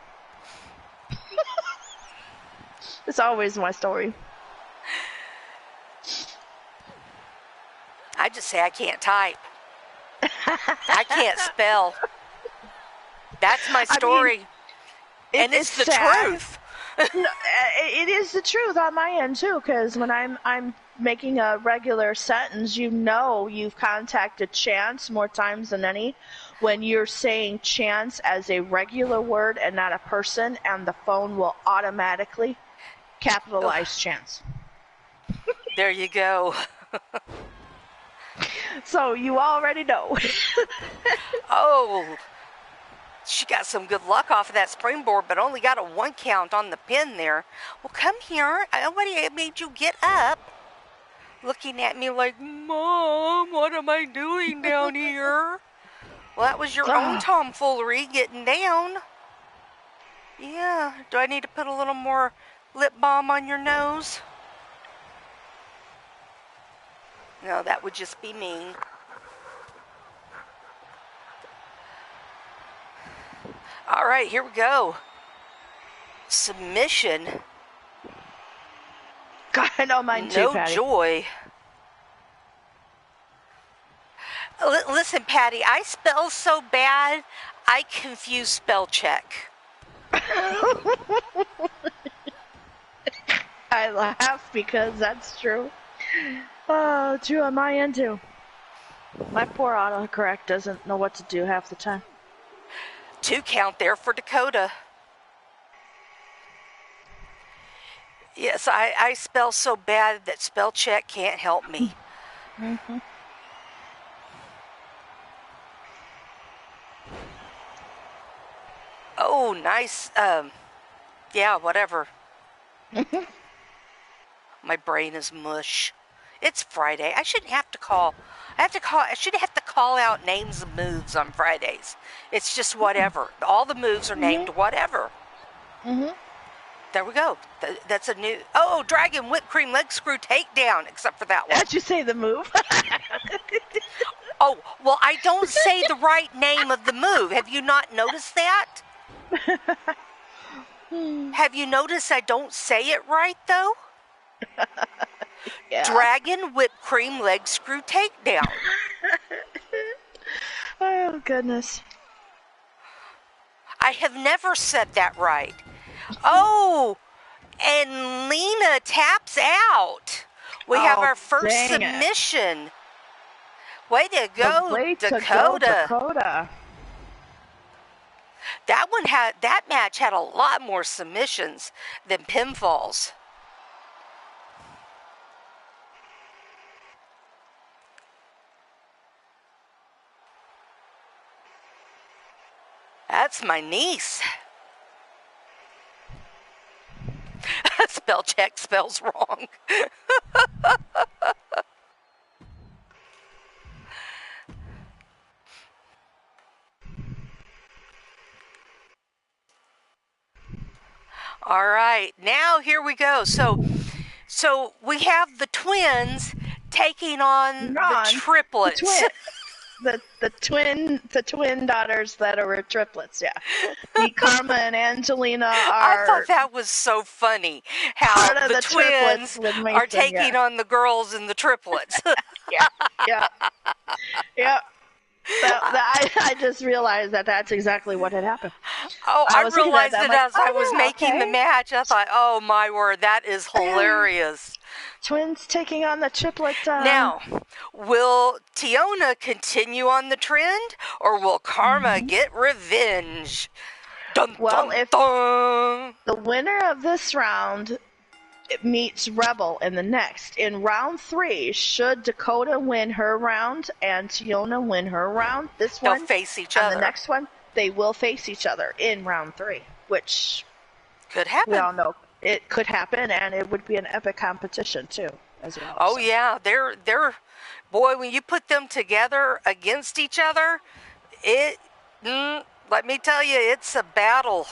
S2: It's always my story.
S1: I just say I can't type. I can't spell. That's my story. And it's the truth.
S2: No, it is the truth on my end too, because when I'm making a regular sentence, you've contacted chance more times than any. When you're saying chance as a regular word and not a person, and the phone will automatically capitalize chance.
S1: There you go.
S2: So you already know.
S1: Oh, she got some good luck off of that springboard, but only got a 1 count on the pin there. Well, come here. Nobody made you get up. Looking at me like, Mom, what am I doing down here? Well, that was your own tomfoolery getting down. Yeah. Do I need to put a little more lip balm on your nose? No, that would just be mean. All right, here we go. Submission.
S2: God, I know mine too, Patty.
S1: No joy. Listen, Patty, I spell so bad, I confuse spell check.
S2: I laugh because that's true. Oh, true on my end too. My poor autocorrect doesn't know what to do half the time.
S1: 2 count there for Dakota. Yes, I spell so bad that spell check can't help me.
S2: Mm-hmm.
S1: Oh, nice. Yeah, whatever. My brain is mush. It's Friday. I shouldn't have to call. I shouldn't have to call out names of moves on Fridays. It's just whatever. All the moves are named whatever.
S2: Mm-hmm.
S1: There we go. That's a new... Oh, Dragon Whipped Cream Leg Screw Takedown, except for that one.
S2: Did you say the move?
S1: Oh, well, I don't say the right name of the move. Have you not noticed that? Have you noticed I don't say it right, though?
S2: Yeah.
S1: Dragon Whipped Cream Leg Screw Takedown.
S2: Oh, goodness.
S1: I have never said that right. Oh, and Lena taps out. We have our first submission. Way to go, Dakota. That match had a lot more submissions than pinfalls. That's my niece. Spell check spells wrong. All right, now here we go. So we have the twins taking on the triplets.
S2: The twin daughters that are triplets, yeah. The Karma and Angelina are...
S1: I thought that was so funny, how the twins are taking on the girls and the triplets.
S2: Yeah. I just realized that that's exactly what had happened.
S1: Oh, I realized it as I was making the match. I thought, oh my word, that is hilarious.
S2: Twins taking on the triplet.
S1: Now, will Tiona continue on the trend, or will Karma get revenge? Dun,
S2: well,
S1: dun,
S2: if
S1: dun.
S2: The winner of this round meets Rebel in the next. In round 3, should Dakota win her round and Tiona win her round,
S1: they'll face each other.
S2: And the next one, they will face each other in round 3, which
S1: could happen.
S2: We all know it could happen, and it would be an epic competition too, as well.
S1: Oh yeah, they're boy, when you put them together against each other, let me tell you, it's a battle.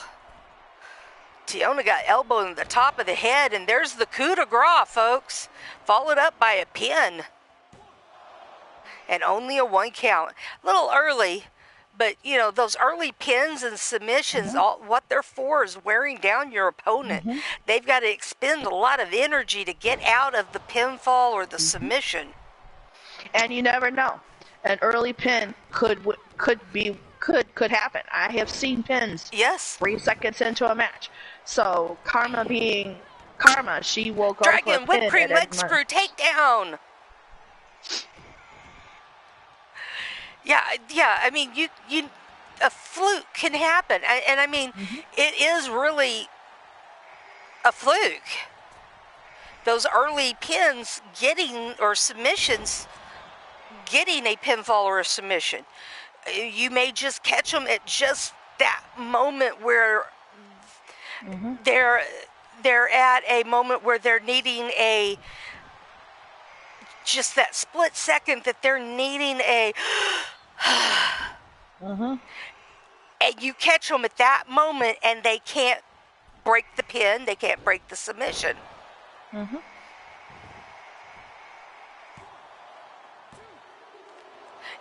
S1: Tiona got elbowed in the top of the head, and there's the coup de grace, folks. Followed up by a pin. And only a 1 count. A little early, But, those early pins and submissions, what they're for is wearing down your opponent. They've got to expend a lot of energy to get out of the pinfall or the submission.
S2: And you never know. An early pin could happen. I have seen pins.
S1: Yes.
S2: 3 seconds into a match. So Karma being Karma, she will go
S1: Dragon,
S2: for a pin
S1: whipped cream,
S2: at
S1: leg
S2: any
S1: screw,
S2: moment.
S1: takedown. Yeah. I mean, a fluke can happen, and I mean, it is really a fluke. Those early pins or submissions, getting a pinfall or a submission. You may just catch them at just that moment where they're at a moment where they're needing just that split second that they're needing and you catch them at that moment, and they can't break the pin, they can't break the submission.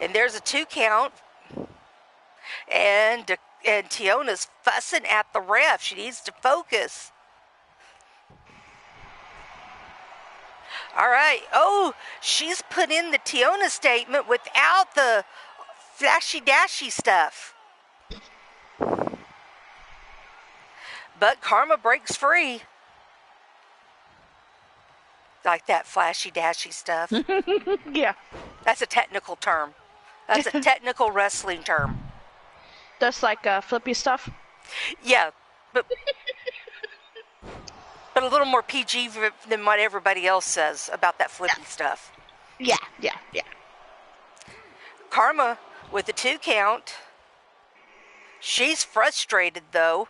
S1: And there's a 2 count, and Tiona's fussing at the ref. She needs to focus. All right. Oh, she's put in the Tiona statement without the flashy-dashy stuff. But Karma breaks free. Like that flashy-dashy stuff.
S2: Yeah.
S1: That's a technical term. That's a technical wrestling term.
S2: Just like flippy stuff?
S1: Yeah, but a little more PG than what everybody else says about that flippy stuff.
S2: Yeah.
S1: Karma with a 2 count. She's frustrated, though.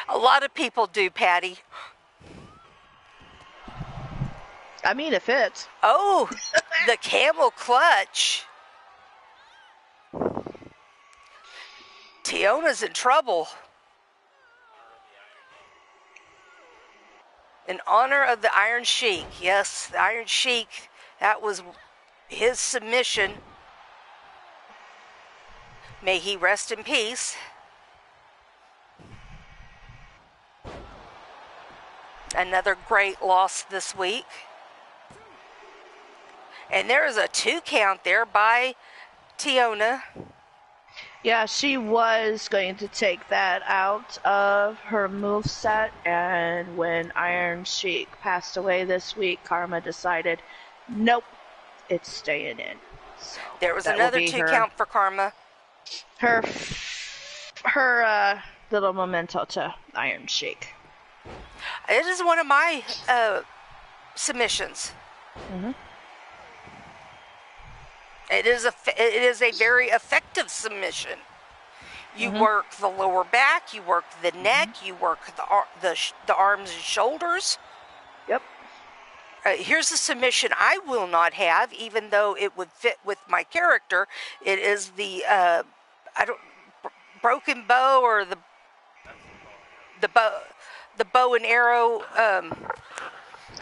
S1: A lot of people do, Patty.
S2: I mean, it fits.
S1: Oh, the camel clutch. Tiona's in trouble. In honor of the Iron Sheik. Yes, the Iron Sheik. That was his submission. May he rest in peace. Another great loss this week. And there is a 2 count there by Tiona.
S2: Yeah, she was going to take that out of her moveset, and when Iron Sheik passed away this week, Karma decided, nope, it's staying in. So
S1: there was another 2 count for Karma.
S2: Her little memento to Iron Sheik.
S1: It is one of my submissions. It is a very effective submission. You work the lower back, you work the neck, you work the arms and shoulders.
S2: Yep.
S1: Here's a submission I will not have, even though it would fit with my character. It is the broken bow, or the bow and arrow.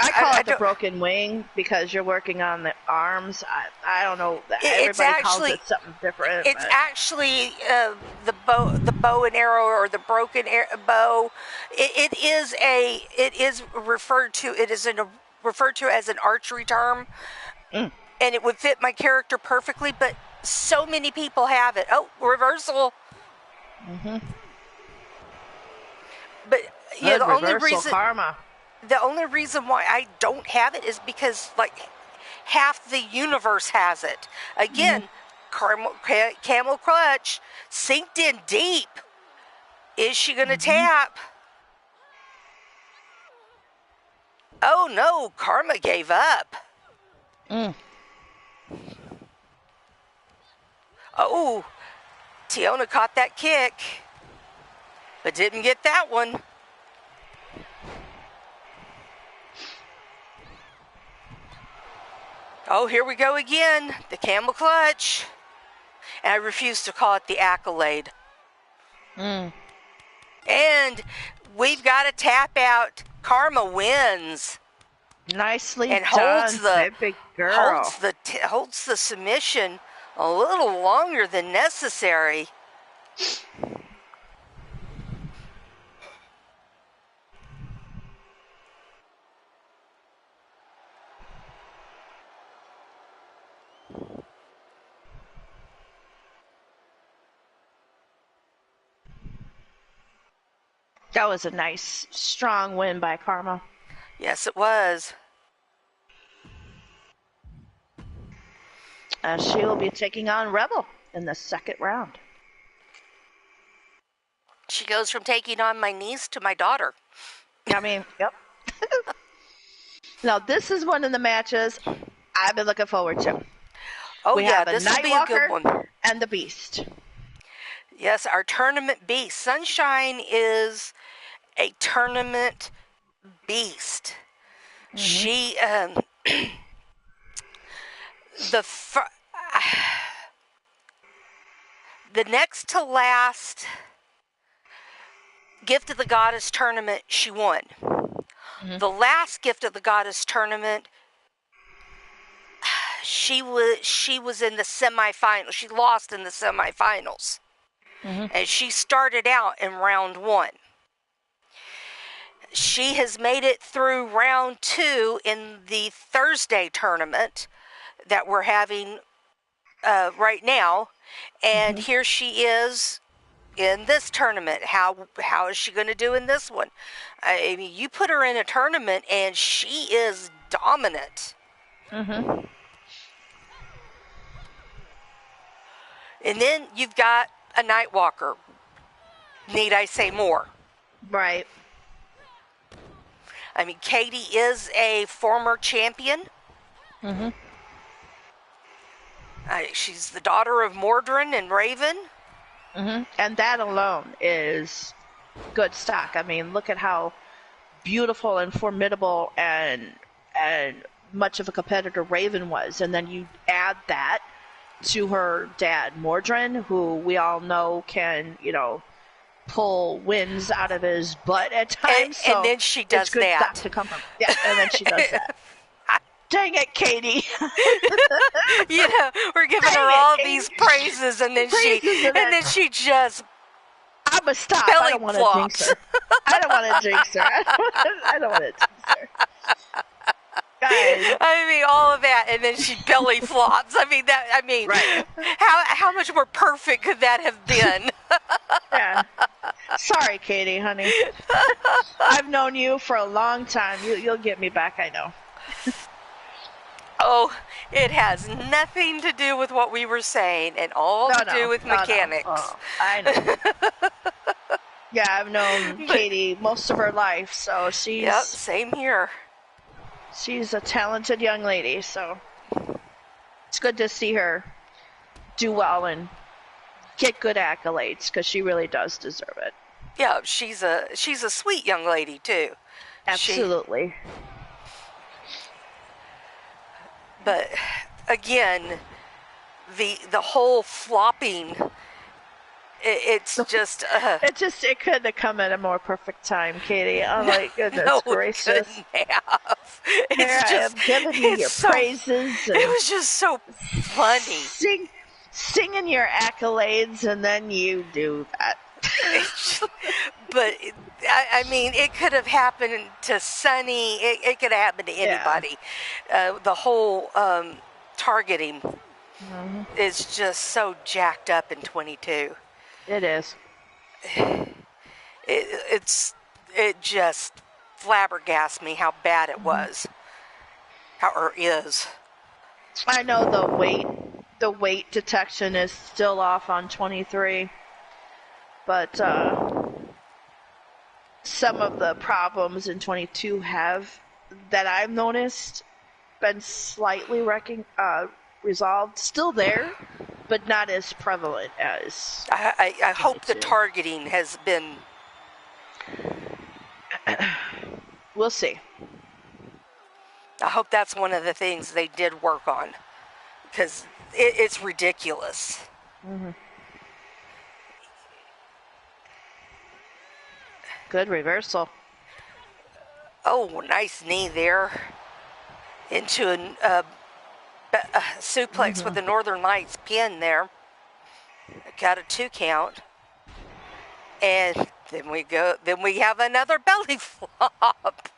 S2: I call it the broken wing because you're working on the arms. I don't know. Everybody calls it something different.
S1: It's actually the bow and arrow, or the broken bow. It is referred to as an archery term, and it would fit my character perfectly. But so many people have it. Oh, reversal. But
S2: the only reason Karma.
S1: The only reason why I don't have it is because, half the universe has it. Again, camel clutch, sinked in deep. Is she going to tap? Oh, no, Karma gave up. Oh, Tiona caught that kick, but didn't get that one. Oh, here we go again. The camel clutch. And I refuse to call it the accolade. And we've got to tap out. Karma wins.
S2: Nicely
S1: and
S2: done, baby girl.
S1: holds the submission a little longer than necessary.
S2: That was a nice, strong win by Karma.
S1: Yes, it was.
S2: She will be taking on Rebel in the second round.
S1: She goes from taking on my niece to my daughter.
S2: I mean, yep. Now, this is one of the matches I've been looking forward to.
S1: Oh,
S2: we
S1: yeah,
S2: have
S1: this will be a good one.
S2: And the Beast.
S1: Yes, our tournament beast. Sunshine is a tournament beast. Mm-hmm. She, the next to last Gift of the Goddess tournament, she won. Mm-hmm. The last Gift of the Goddess tournament, she was in the semifinals. She lost in the semifinals. Mm-hmm. And she started out in round 1. She has made it through round 2 in the Thursday tournament that we're having right now. And mm-hmm. Here she is in this tournament. How is she going to do in this one? I mean, you put her in a tournament and she is dominant. Mm-hmm. And then you've got a Nightwalker. Need I say more?
S2: Right.
S1: I mean, Katie is a former champion. Mm-hmm. She's the daughter of Mordrin and Raven.
S2: Mm-hmm. And that alone is good stock. I mean, look at how beautiful and formidable and much of a competitor Raven was. And then you add that to her dad, Mordrin, who we all know can, pull wins out of his butt at times.
S1: And then she does
S2: good
S1: that.
S2: Stuff to come from. Yeah, and then she does that. Dang it, Katie.
S1: We're giving her all these praises, and then she just
S2: I'm going to stop. I don't want to jinx her. I don't want to jinx her. I don't want to jinx her. Guys.
S1: I mean, all of that, and then she belly flops.
S2: Right.
S1: How much more perfect could that have been?
S2: Yeah. Sorry, Katie, honey. I've known you for a long time. You'll get me back, I know.
S1: Oh, it has nothing to do with what we were saying, and all to do with mechanics.
S2: No. Oh, I know. Yeah, I've known Katie most of her life, so she's...
S1: Yep, same here.
S2: She's a talented young lady, so it's good to see her do well and get good accolades, because she really does deserve it.
S1: Yeah, she's a sweet young lady, too.
S2: Absolutely.
S1: But again, the whole flopping, it
S2: couldn't have come at a more perfect time, Katie. Oh my goodness gracious! Here I am giving you your praises.
S1: It was just so funny.
S2: Singing your accolades, and then you do that.
S1: But I mean, it could have happened to Sunny. It could have happened to anybody. Yeah. The whole targeting is just so jacked up in 22.
S2: It is.
S1: It just flabbergasts me how bad it was. Or is.
S2: I know the weight detection is still off on 23. But some of the problems in 22 that I've noticed, been slightly resolved. Still there, but not as prevalent as...
S1: I hope the targeting has been...
S2: We'll see.
S1: I hope that's one of the things they did work on, because it's ridiculous. Mm-hmm.
S2: Good reversal.
S1: Oh, nice knee there. into a suplex with the Northern Lights pin there. Got a 2 count. And then we have another belly flop.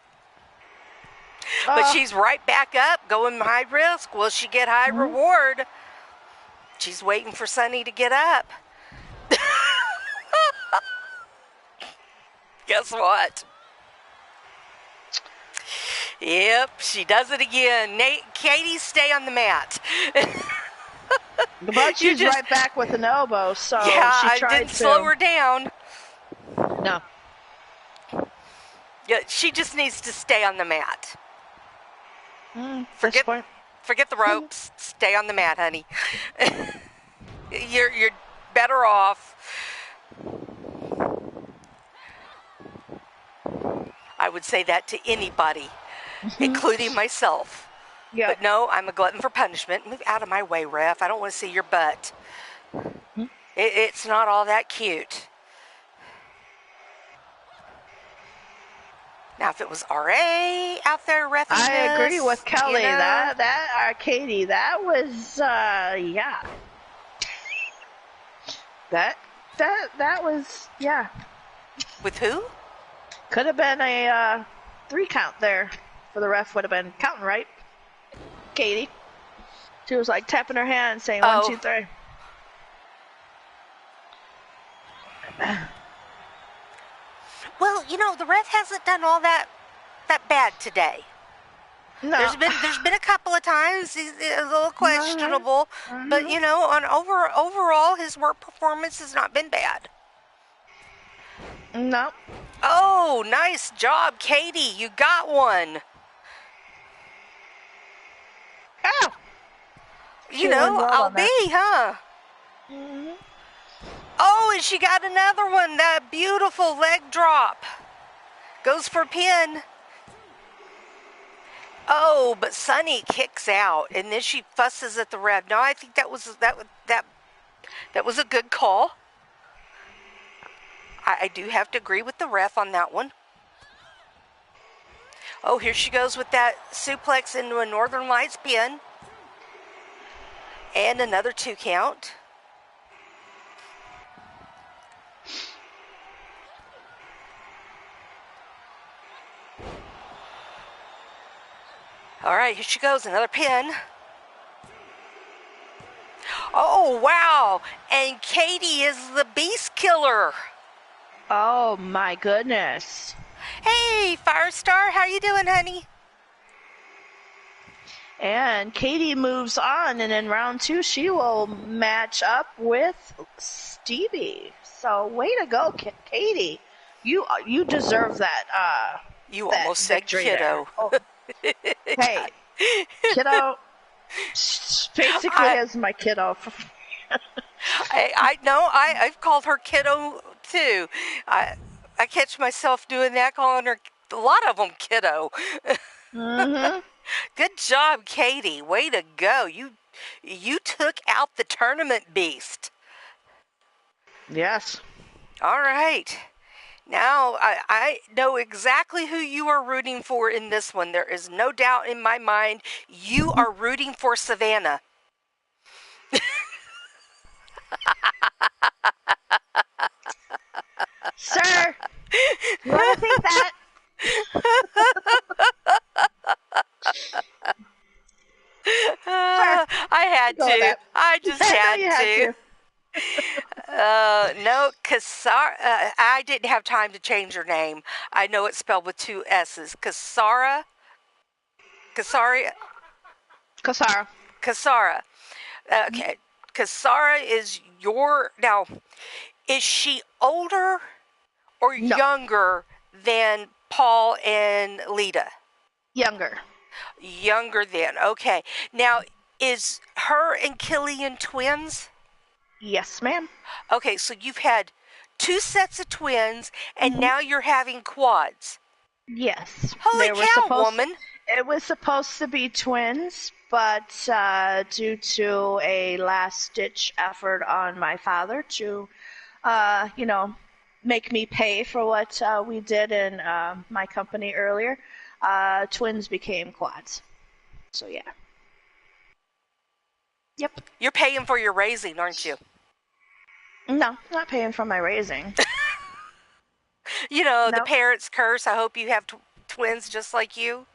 S1: But she's right back up, going high risk. Will she get high reward? She's waiting for Sunny to get up. Guess what? Yep, she does it again. Katie, stay on the mat.
S2: But she's right back with an elbow, so
S1: yeah,
S2: she
S1: I
S2: tried
S1: didn't
S2: to
S1: slow her down.
S2: No.
S1: Yeah, she just needs to stay on the mat. Forget the ropes. Stay on the mat, honey. You're better off. I would say that to anybody, including myself.
S2: Yeah.
S1: But no, I'm a glutton for punishment. Move out of my way, ref. I don't want to see your butt. It's not all that cute. Now, if it was RA out there reffing
S2: I agree
S1: this,
S2: with Kelly.
S1: You know,
S2: that Katie, that was yeah. That was yeah.
S1: With who?
S2: Could have been a 3 count there for the ref. Would have been counting right. Katie. She was like tapping her hand saying 1, 2, 3.
S1: Well, the ref hasn't done all that bad today.
S2: No.
S1: There's been a couple of times he's a little questionable, but on overall his work performance has not been bad.
S2: No.
S1: Oh, nice job, Katie. You got one.
S2: Oh.
S1: I'll be, huh? Oh, and she got another one. That beautiful leg drop. Goes for pin. Oh, but Sunny kicks out, and then she fusses at the ref. No, I think that was a good call. I do have to agree with the ref on that one. Oh, here she goes with that suplex into a Northern Lights pin. And another 2 count. All right, here she goes, another pin. Oh, wow. And Katie is the beast killer.
S2: Oh, my goodness.
S1: Hey, Firestar, how you doing, honey?
S2: And Katie moves on, and in round 2, she will match up with Stevie. So, way to go, Katie. You deserve that.
S1: You almost said kiddo.
S2: Oh. Hey, kiddo. Basically, is my kiddo.
S1: I know. I've called her kiddo too. I catch myself doing that, calling her a lot of them kiddo. Good job, Katie. Way to go. You took out the tournament beast.
S2: Yes.
S1: All right. Now, I know exactly who you are rooting for in this one. There is no doubt in my mind you are rooting for Savannah.
S2: Sir, you want to think that?
S1: I had to. I just had to. No, Kasara. I didn't have time to change her name. I know it's spelled with 2 S's. Kasara. Okay. Kasara is now, is she older or younger than Paul and Lita?
S2: Younger
S1: than. Okay. Now, is her and Killian twins?
S2: Yes, ma'am.
S1: Okay, so you've had 2 sets of twins, and now you're having quads.
S2: Yes.
S1: Holy cow, woman.
S2: It was supposed to be twins, but due to a last-ditch effort on my father to, make me pay for what we did in my company earlier, twins became quads. So yeah. Yep.
S1: You're paying for your raising, aren't you?
S2: No, not paying for my raising.
S1: You know, the
S2: Nope.
S1: parents curse. I hope you have twins just like you.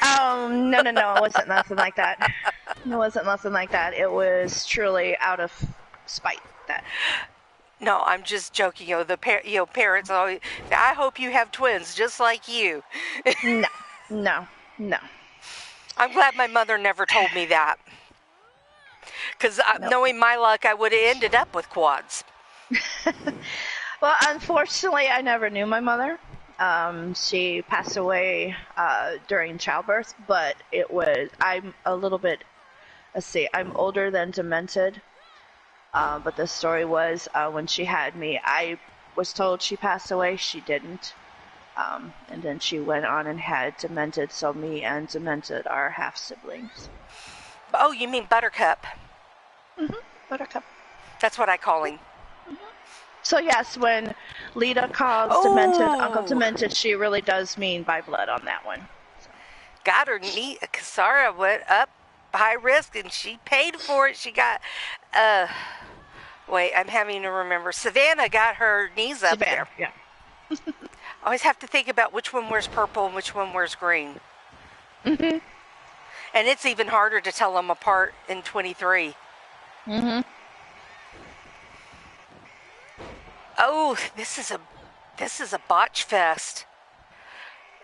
S2: No, it wasn't nothing like that. It wasn't nothing like that. It was truly out of spite. That.
S1: No, I'm just joking. You know, parents always. I hope you have twins just like you.
S2: No.
S1: I'm glad my mother never told me that. Because
S2: Nope.
S1: knowing my luck, I would have ended up with quads.
S2: Well, unfortunately, I never knew my mother. She passed away during childbirth, but I'm a little bit, let's see, I'm older than demented. But the story was when she had me, I was told she passed away. She didn't. And then she went on and had demented, so me and demented are half siblings.
S1: Oh, you mean Buttercup?
S2: Mm-hmm. Buttercup.
S1: That's what I call him.
S2: Mm-hmm. So yes, when Lita calls demented Uncle Demented, she really does mean by blood on that one. So.
S1: Got her knee. Kasara went up high risk, and she paid for it. She got, wait, I'm having to remember. Savannah got her knees up there.
S2: Yeah.
S1: I always have to think about which one wears purple and which one wears green.
S2: Mm-hmm.
S1: And it's even harder to tell them apart in 23.
S2: Mm-hmm.
S1: Oh, this is a botch fest.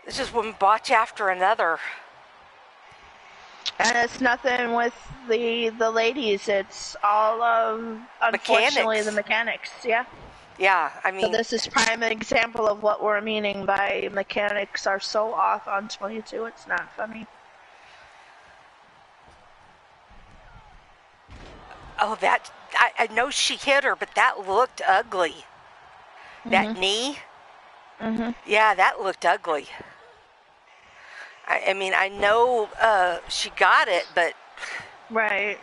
S1: It's just one botch after another.
S2: And it's nothing with the ladies. It's all of, unfortunately, the mechanics. Yeah.
S1: Yeah, I mean.
S2: So this is prime example of what we're meaning by mechanics are so off on 22. It's not funny.
S1: Oh, I know she hit her, but that looked ugly. Mm-hmm. That knee?
S2: Mm-hmm.
S1: Yeah, that looked ugly. I mean, I know she got it, but...
S2: Right.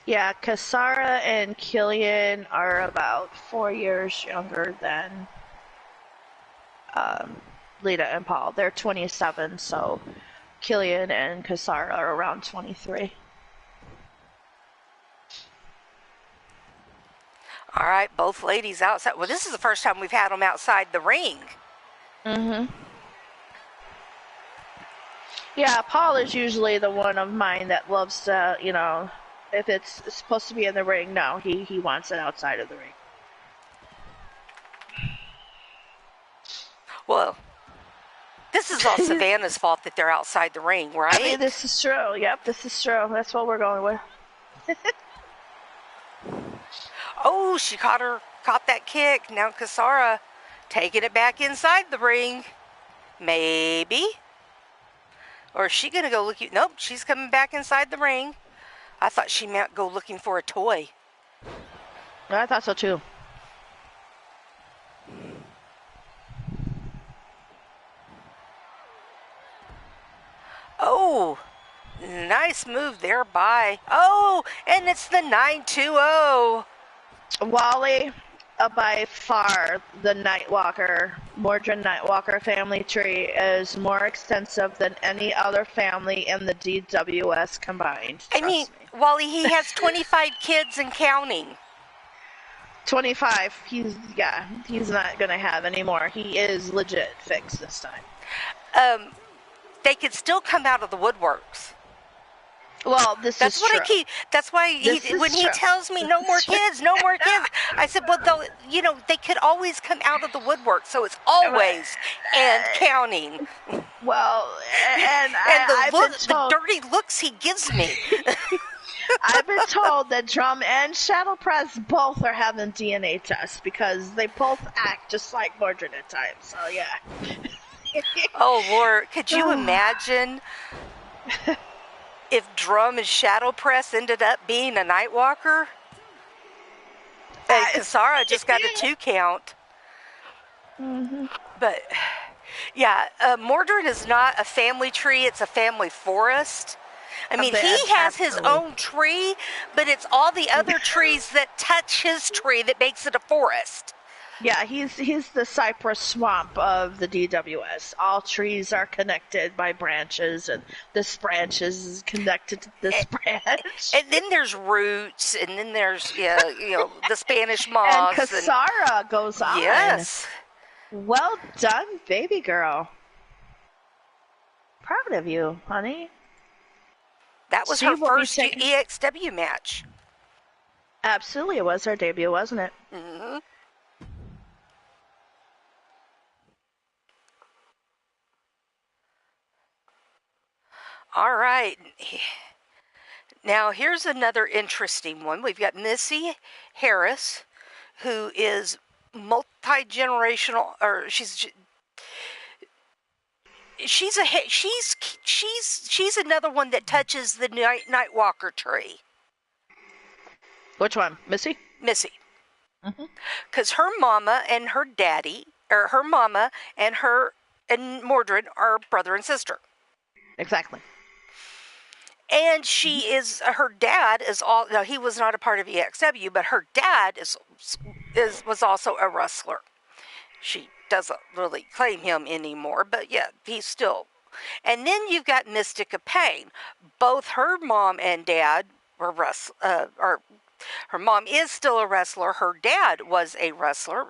S2: Yeah, Kasara and Killian are about 4 years younger than Lita and Paul. They're 27, so Killian and Kasara are around 23.
S1: All right, both ladies outside. Well, this is the first time we've had them outside the ring.
S2: Mm-hmm. Yeah, Paul is usually the one of mine that loves to, you know, if it's supposed to be in the ring, no, he wants it outside of the ring.
S1: Well, this is all Savannah's fault that they're outside the ring, right?
S2: I mean, this is true. Yep, this is true. That's what we're going with.
S1: Oh, she caught that kick. Now Kasara taking it back inside the ring. Maybe. Or is she going to go look? Nope, she's coming back inside the ring. I thought she meant go looking for a toy.
S2: I thought so too.
S1: Oh, nice move there by. Oh, and it's the 920.
S2: Wally, by far, the Nightwalker, Mordred Nightwalker family tree is more extensive than any other family in the DWS combined.
S1: I mean, Wally, he has 25 kids and counting.
S2: 25. He's not going to have any more. He is legit fixed this time.
S1: They could still come out of the woodworks.
S2: Well, that's what
S1: true. That's why when he tells me no more kids, I said, well, they could always come out of the woodwork, so it's always and counting.
S2: Well, and
S1: the dirty looks he gives me.
S2: I've been told that Drum and Shadow Press both are having DNA tests because they both act just like Mordred at times. So yeah.
S1: Oh Lord, could you imagine? If Drum and Shadow Press ended up being a Nightwalker, and Kasara just got a 2 count.
S2: Mm-hmm.
S1: But, yeah, Mordred is not a family tree, it's a family forest. I mean, he
S2: Ab-
S1: has his
S2: absolutely.
S1: own tree, but it's all the other trees that touch his tree that makes it a forest.
S2: Yeah, he's the cypress swamp of the DWS. All trees are connected by branches, and this branch is connected to this branch.
S1: And then there's roots, and then there's the Spanish
S2: And
S1: moss, and
S2: Kasara goes on.
S1: yes,
S2: Well done, baby girl. Proud of you, honey.
S1: that was
S2: Steve
S1: her
S2: will be
S1: first
S2: taking-
S1: EXW match.
S2: Absolutely, it was her debut, wasn't it?
S1: Mm-hmm. All right. Now, here's another interesting one. We've got Missy Harris, who is multi-generational, or she's another one that touches the Nightwalker tree.
S2: Which one, Missy?
S1: Missy.
S2: Mm-hmm.
S1: Because her mama and her daddy, or her mama and Mordred are brother and sister.
S2: Exactly.
S1: And her dad is all. No, he was not a part of EXW, but her dad was also a wrestler. She doesn't really claim him anymore, but yeah, he's still. And then you've got Mystica Payne. Both her mom and dad were her mom is still a wrestler. Her dad was a wrestler.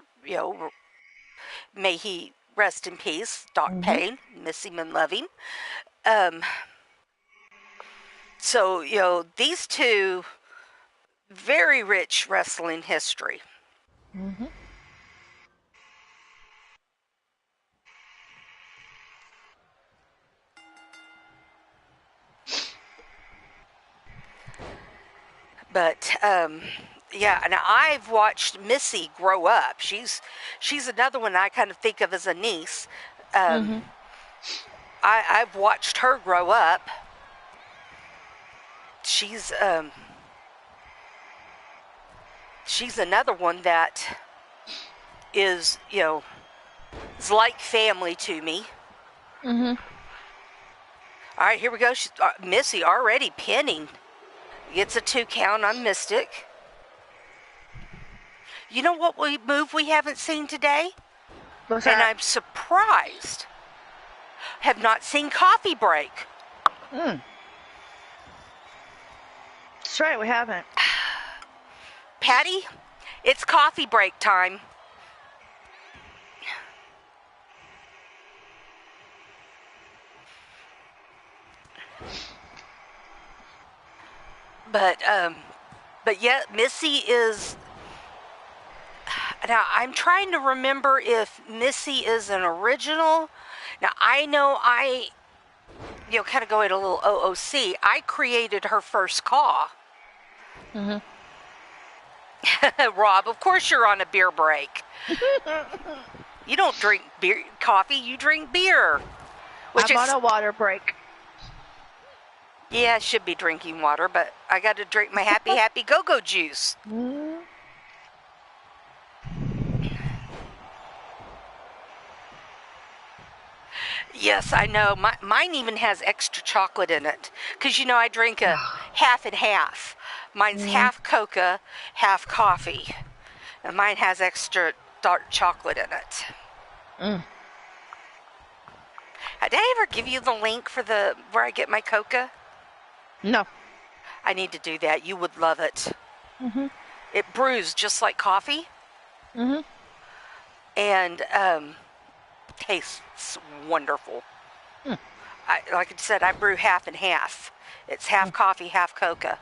S1: May he rest in peace, Doc Payne. Miss him and love him. So, these two, very rich wrestling history.
S2: Mm-hmm.
S1: But, yeah, and I've watched Missy grow up. She's another one I kind of think of as a niece. I've watched her grow up. She's another one that is like family to me.
S2: Mm-hmm.
S1: All right, here we go. Missy already pinning. Gets a 2 count on Mystic. You know what move we haven't seen today?
S2: What's
S1: And
S2: that?
S1: I'm surprised. Have not seen Coffee Break.
S2: That's right, we haven't.
S1: Patty, it's coffee break time. But yeah, Missy is. Now I'm trying to remember if Missy is an original. Now I know kind of going a little OOC. I created her first caw.
S2: Mm-hmm.
S1: Rob, of course you're on a beer break. You don't drink coffee, you drink beer.
S2: I'm on a water break.
S1: Yeah, I should be drinking water, but I got to drink my happy go-go juice.
S2: Mm.
S1: Yes, I know. Mine even has extra chocolate in it. Because, I drink a half and half. Mine's half coca, half coffee. And mine has extra dark chocolate in it.
S2: Mm.
S1: Did I ever give you the link for where I get my coca?
S2: No.
S1: I need to do that. You would love it.
S2: Mm-hmm.
S1: It brews just like coffee.
S2: Mm-hmm.
S1: And tastes wonderful.
S2: Mm.
S1: Like I said, I brew half and half. It's half coffee, half coca.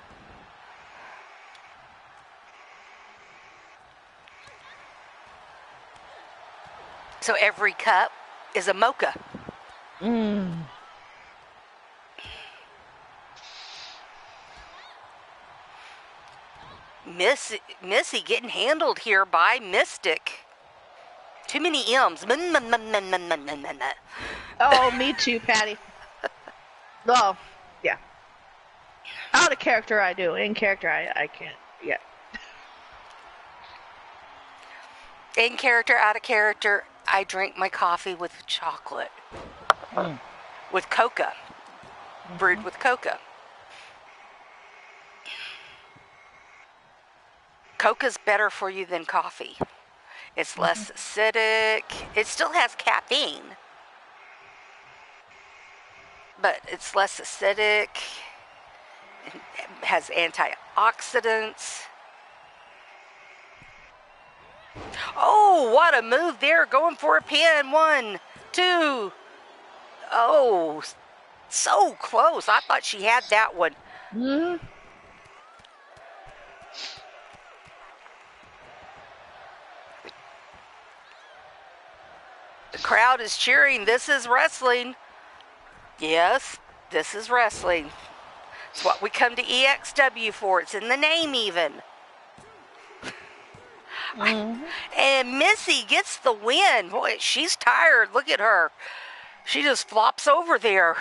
S1: So every cup is a mocha.
S2: Mm.
S1: Missy getting handled here by Mystic. Too many M's.
S2: Oh, me too, Patty. Oh, yeah. Out of character, I do. In character, I can't. Yeah.
S1: In character, out of character, I drink my coffee with chocolate.
S2: Mm.
S1: With coca. Brewed with coca. Coca's better for you than coffee. It's less acidic. It still has caffeine, but it's less acidic. It has antioxidants. Oh, what a move there. Going for a pin. 1, 2. Oh, so close. I thought she had that one.
S2: Mm-hmm.
S1: The crowd is cheering. This is wrestling. Yes, this is wrestling. It's what we come to EXW for. It's in the name even.
S2: Mm-hmm.
S1: And Missy gets the win. Boy, she's tired. Look at her. She just flops over there.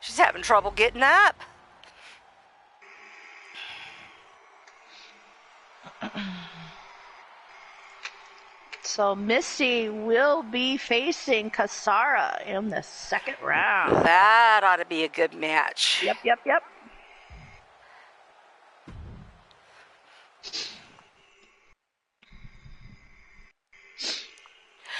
S1: She's having trouble getting up.
S2: So Missy will be facing Kasara in the second round.
S1: That ought to be a good match.
S2: Yep.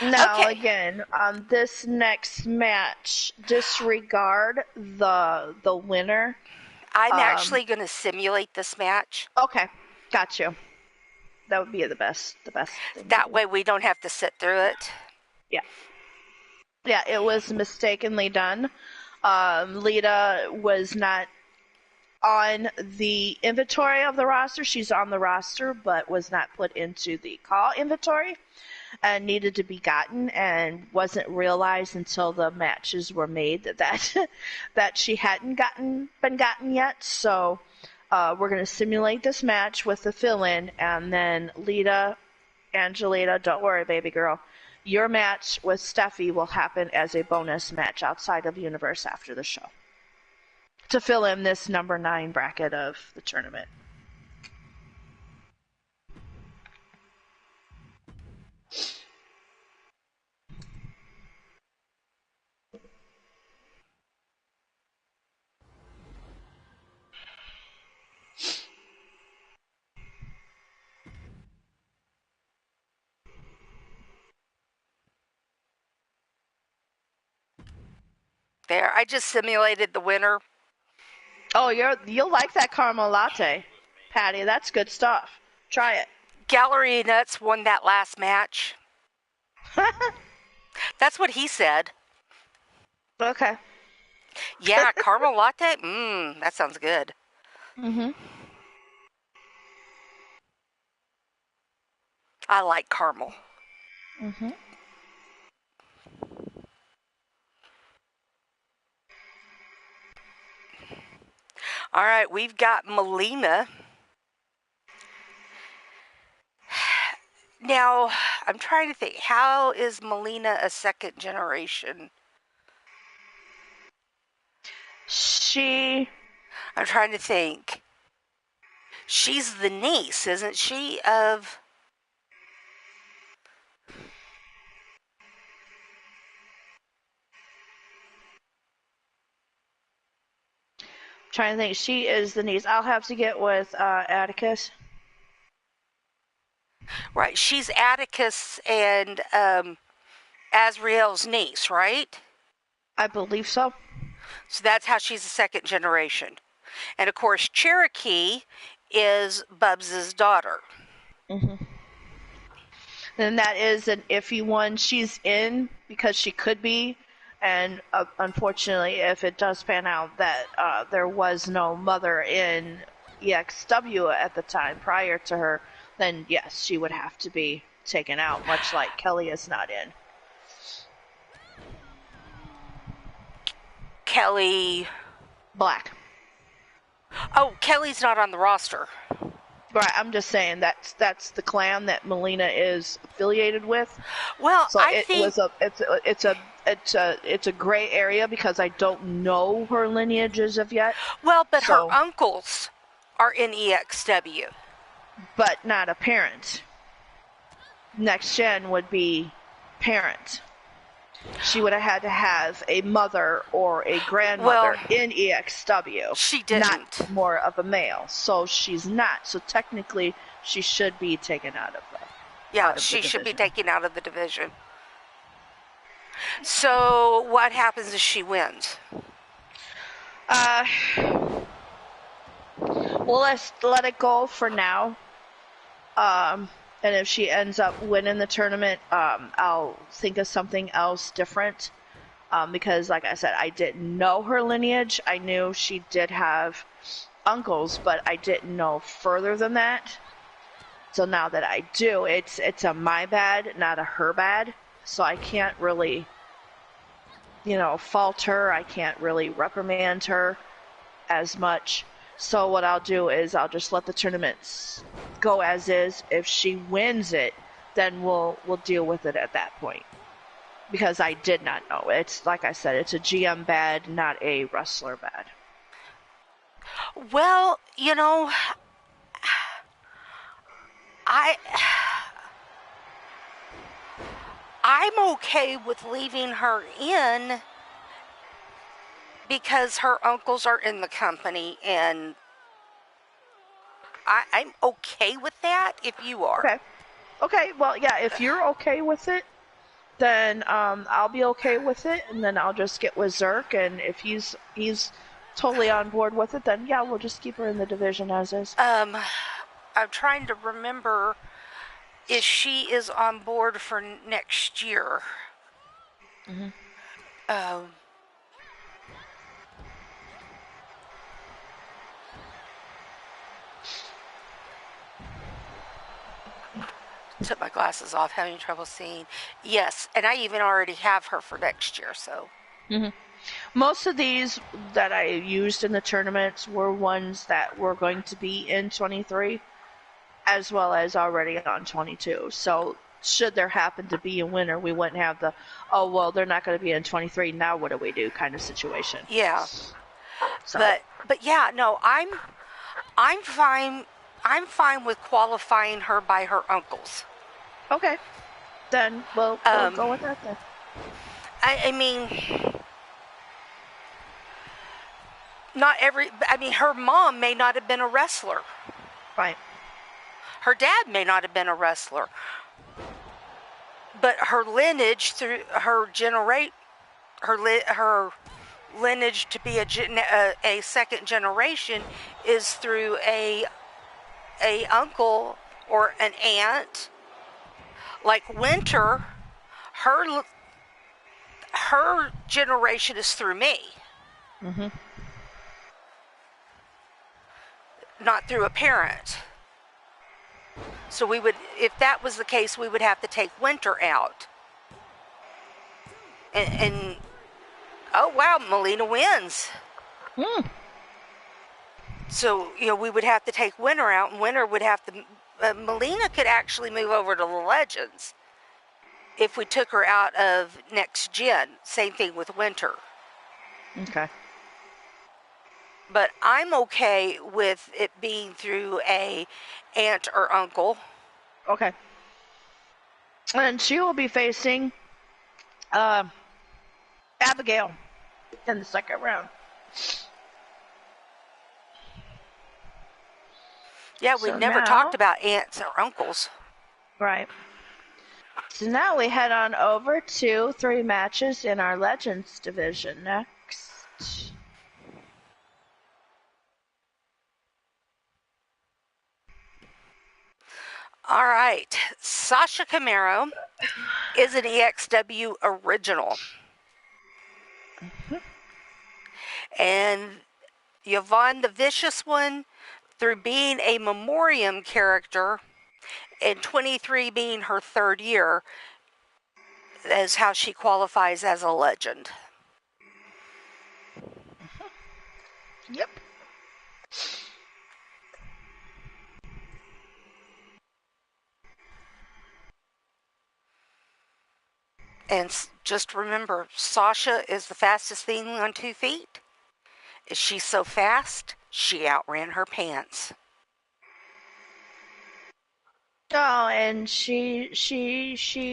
S2: Now,
S1: Okay.
S2: again, on this next match, disregard the winner.
S1: I'm actually going to simulate this match.
S2: Okay, got you. That would be the best thing.
S1: That way we don't have to sit through it.
S2: Yeah, it was mistakenly done. Lita was not on the inventory of the roster. She's on the roster, but was not put into the call inventory and needed to be gotten, and wasn't realized until the matches were made that she hadn't been gotten yet. So we're going to simulate this match with the fill-in, and then Lita, Angelita, don't worry, baby girl. Your match with Steffi will happen as a bonus match outside of Universe after the show to fill in this number 9 bracket of the tournament.
S1: There, I just simulated the winner.
S2: Oh, you'll like that caramel latte, Patty. That's good stuff. Try it.
S1: Gallery Nuts won that last match. That's what he said.
S2: Okay.
S1: Yeah, caramel latte? That sounds good.
S2: Mm-hmm.
S1: I like caramel.
S2: Mm-hmm.
S1: All right, we've got Melina. Now, I'm trying to think, how is Melina a second generation? I'm trying to think. She's the niece, isn't she, of...
S2: Trying to think. She is the niece. I'll have to get with Atticus.
S1: Right, she's Atticus and Azrael's niece, right?
S2: I believe so.
S1: So that's how she's a second generation. And of course, Cherokee is Bubs' daughter.
S2: Mm-hmm. And that is an iffy one. She's in because she could be, and unfortunately, if it does pan out that there was no mother in EXW at the time prior to her, then yes, she would have to be taken out, much like Kelly is not in.
S1: Kelly...
S2: Black.
S1: Oh, Kelly's not on the roster.
S2: Right, I'm just saying that's the clan that Melina is affiliated with.
S1: Well,
S2: so
S1: I think
S2: it's a gray area because I don't know her lineage as of yet.
S1: Well, but her uncles are in EXW,
S2: but not a parent. Next Gen would be parent. She would have had to have a mother or a grandmother in EXW,
S1: she
S2: not
S1: didn't.
S2: more of a male. So she's not. So technically, she should be taken out of the
S1: She should be
S2: division.
S1: taken out of the division. So what happens if she wins?
S2: Well, let's let it go for now. And if she ends up winning the tournament, I'll think of something else different. Because, like I said, I didn't know her lineage. I knew she did have uncles, but I didn't know further than that. So now that I do, it's a my bad, not a her bad. So I can't really, fault her. I can't really reprimand her as much. So what I'll do is I'll just let the tournaments go as is. If she wins it, then we'll deal with it at that point. Because I did not know. It's like I said, it's a GM bad, not a wrestler bad.
S1: Well, I'm okay with leaving her in because her uncles are in the company, and I'm okay with that if you are.
S2: Okay, well, yeah, if you're okay with it, then I'll be okay with it, and then I'll just get with Zerk, and if he's totally on board with it, then yeah, we'll just keep her in the division as is.
S1: I'm trying to remember if she is on board for next year.
S2: Mm-hmm.
S1: Took my glasses off, having trouble seeing. Yes, and I even already have her for next year, so.
S2: Mm-hmm. Most of these that I used in the tournaments were ones that were going to be in 23, as well as already on 22. So should there happen to be a winner, we wouldn't have the, oh, well, they're not going to be in 23, now what do we do kind of situation.
S1: Yeah.
S2: So.
S1: But yeah, no, I'm fine. I'm fine with qualifying her by her uncles.
S2: Okay. Then we'll go with that then.
S1: I mean, her mom may not have been a wrestler.
S2: Right.
S1: Her dad may not have been a wrestler. But her lineage through her lineage to be a second generation is through a uncle or an aunt. Like Winter, her generation is through me.
S2: Mm-hmm.
S1: Not through a parent. So if that was the case, we would have to take Winter out. And oh wow, Melina wins. So, we would have to take Winter out, and Winter would have to... Melina could actually move over to the Legends if we took her out of next gen. Same thing with Winter.
S2: Okay.
S1: But I'm okay with it being through a aunt or uncle.
S2: Okay. And she will be facing Abigail in the second round.
S1: Yeah, we never talked about aunts or uncles.
S2: Right. So now we head on over to 3 matches in our Legends division next.
S1: All right. Sasha Camaro is an EXW original.
S2: Mm-hmm.
S1: And Yvonne the Vicious One, through being a Memoriam character, and 23 being her third year, is how she qualifies as a legend.
S2: Mm-hmm. Yep.
S1: And just remember, Sasha is the fastest thing on 2 feet. She's so fast, she outran her pants.
S2: Oh, and she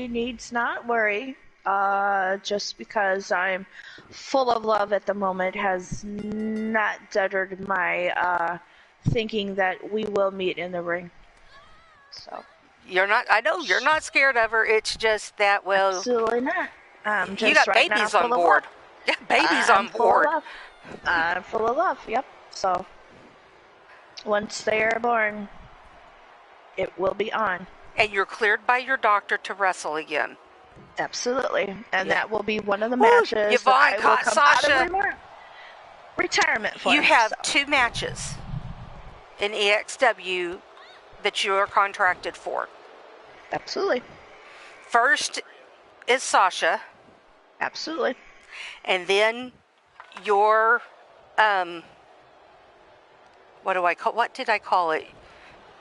S2: needs not worry. Just because I'm full of love at the moment has not deterred my thinking that we will meet in the ring. So
S1: You're not. I know you're not scared of her. It's just that, well,
S2: absolutely not. I'm
S1: you
S2: just
S1: got
S2: right now
S1: babies on
S2: full of love.
S1: board. Yeah, babies
S2: I'm
S1: on
S2: full of
S1: board.
S2: love. I'm full of love. Yep. So once they are born, it will be on.
S1: And you're cleared by your doctor to wrestle again.
S2: Absolutely. And
S1: Yeah.
S2: that will be one of the
S1: Woo!
S2: matches that
S1: Yvonne
S2: I will
S1: caught
S2: come out
S1: Sasha.
S2: of retirement for.
S1: You have
S2: so.
S1: 2 matches in EXW that you are contracted for.
S2: Absolutely.
S1: First is Sasha,
S2: Absolutely.
S1: and then your what did I call it?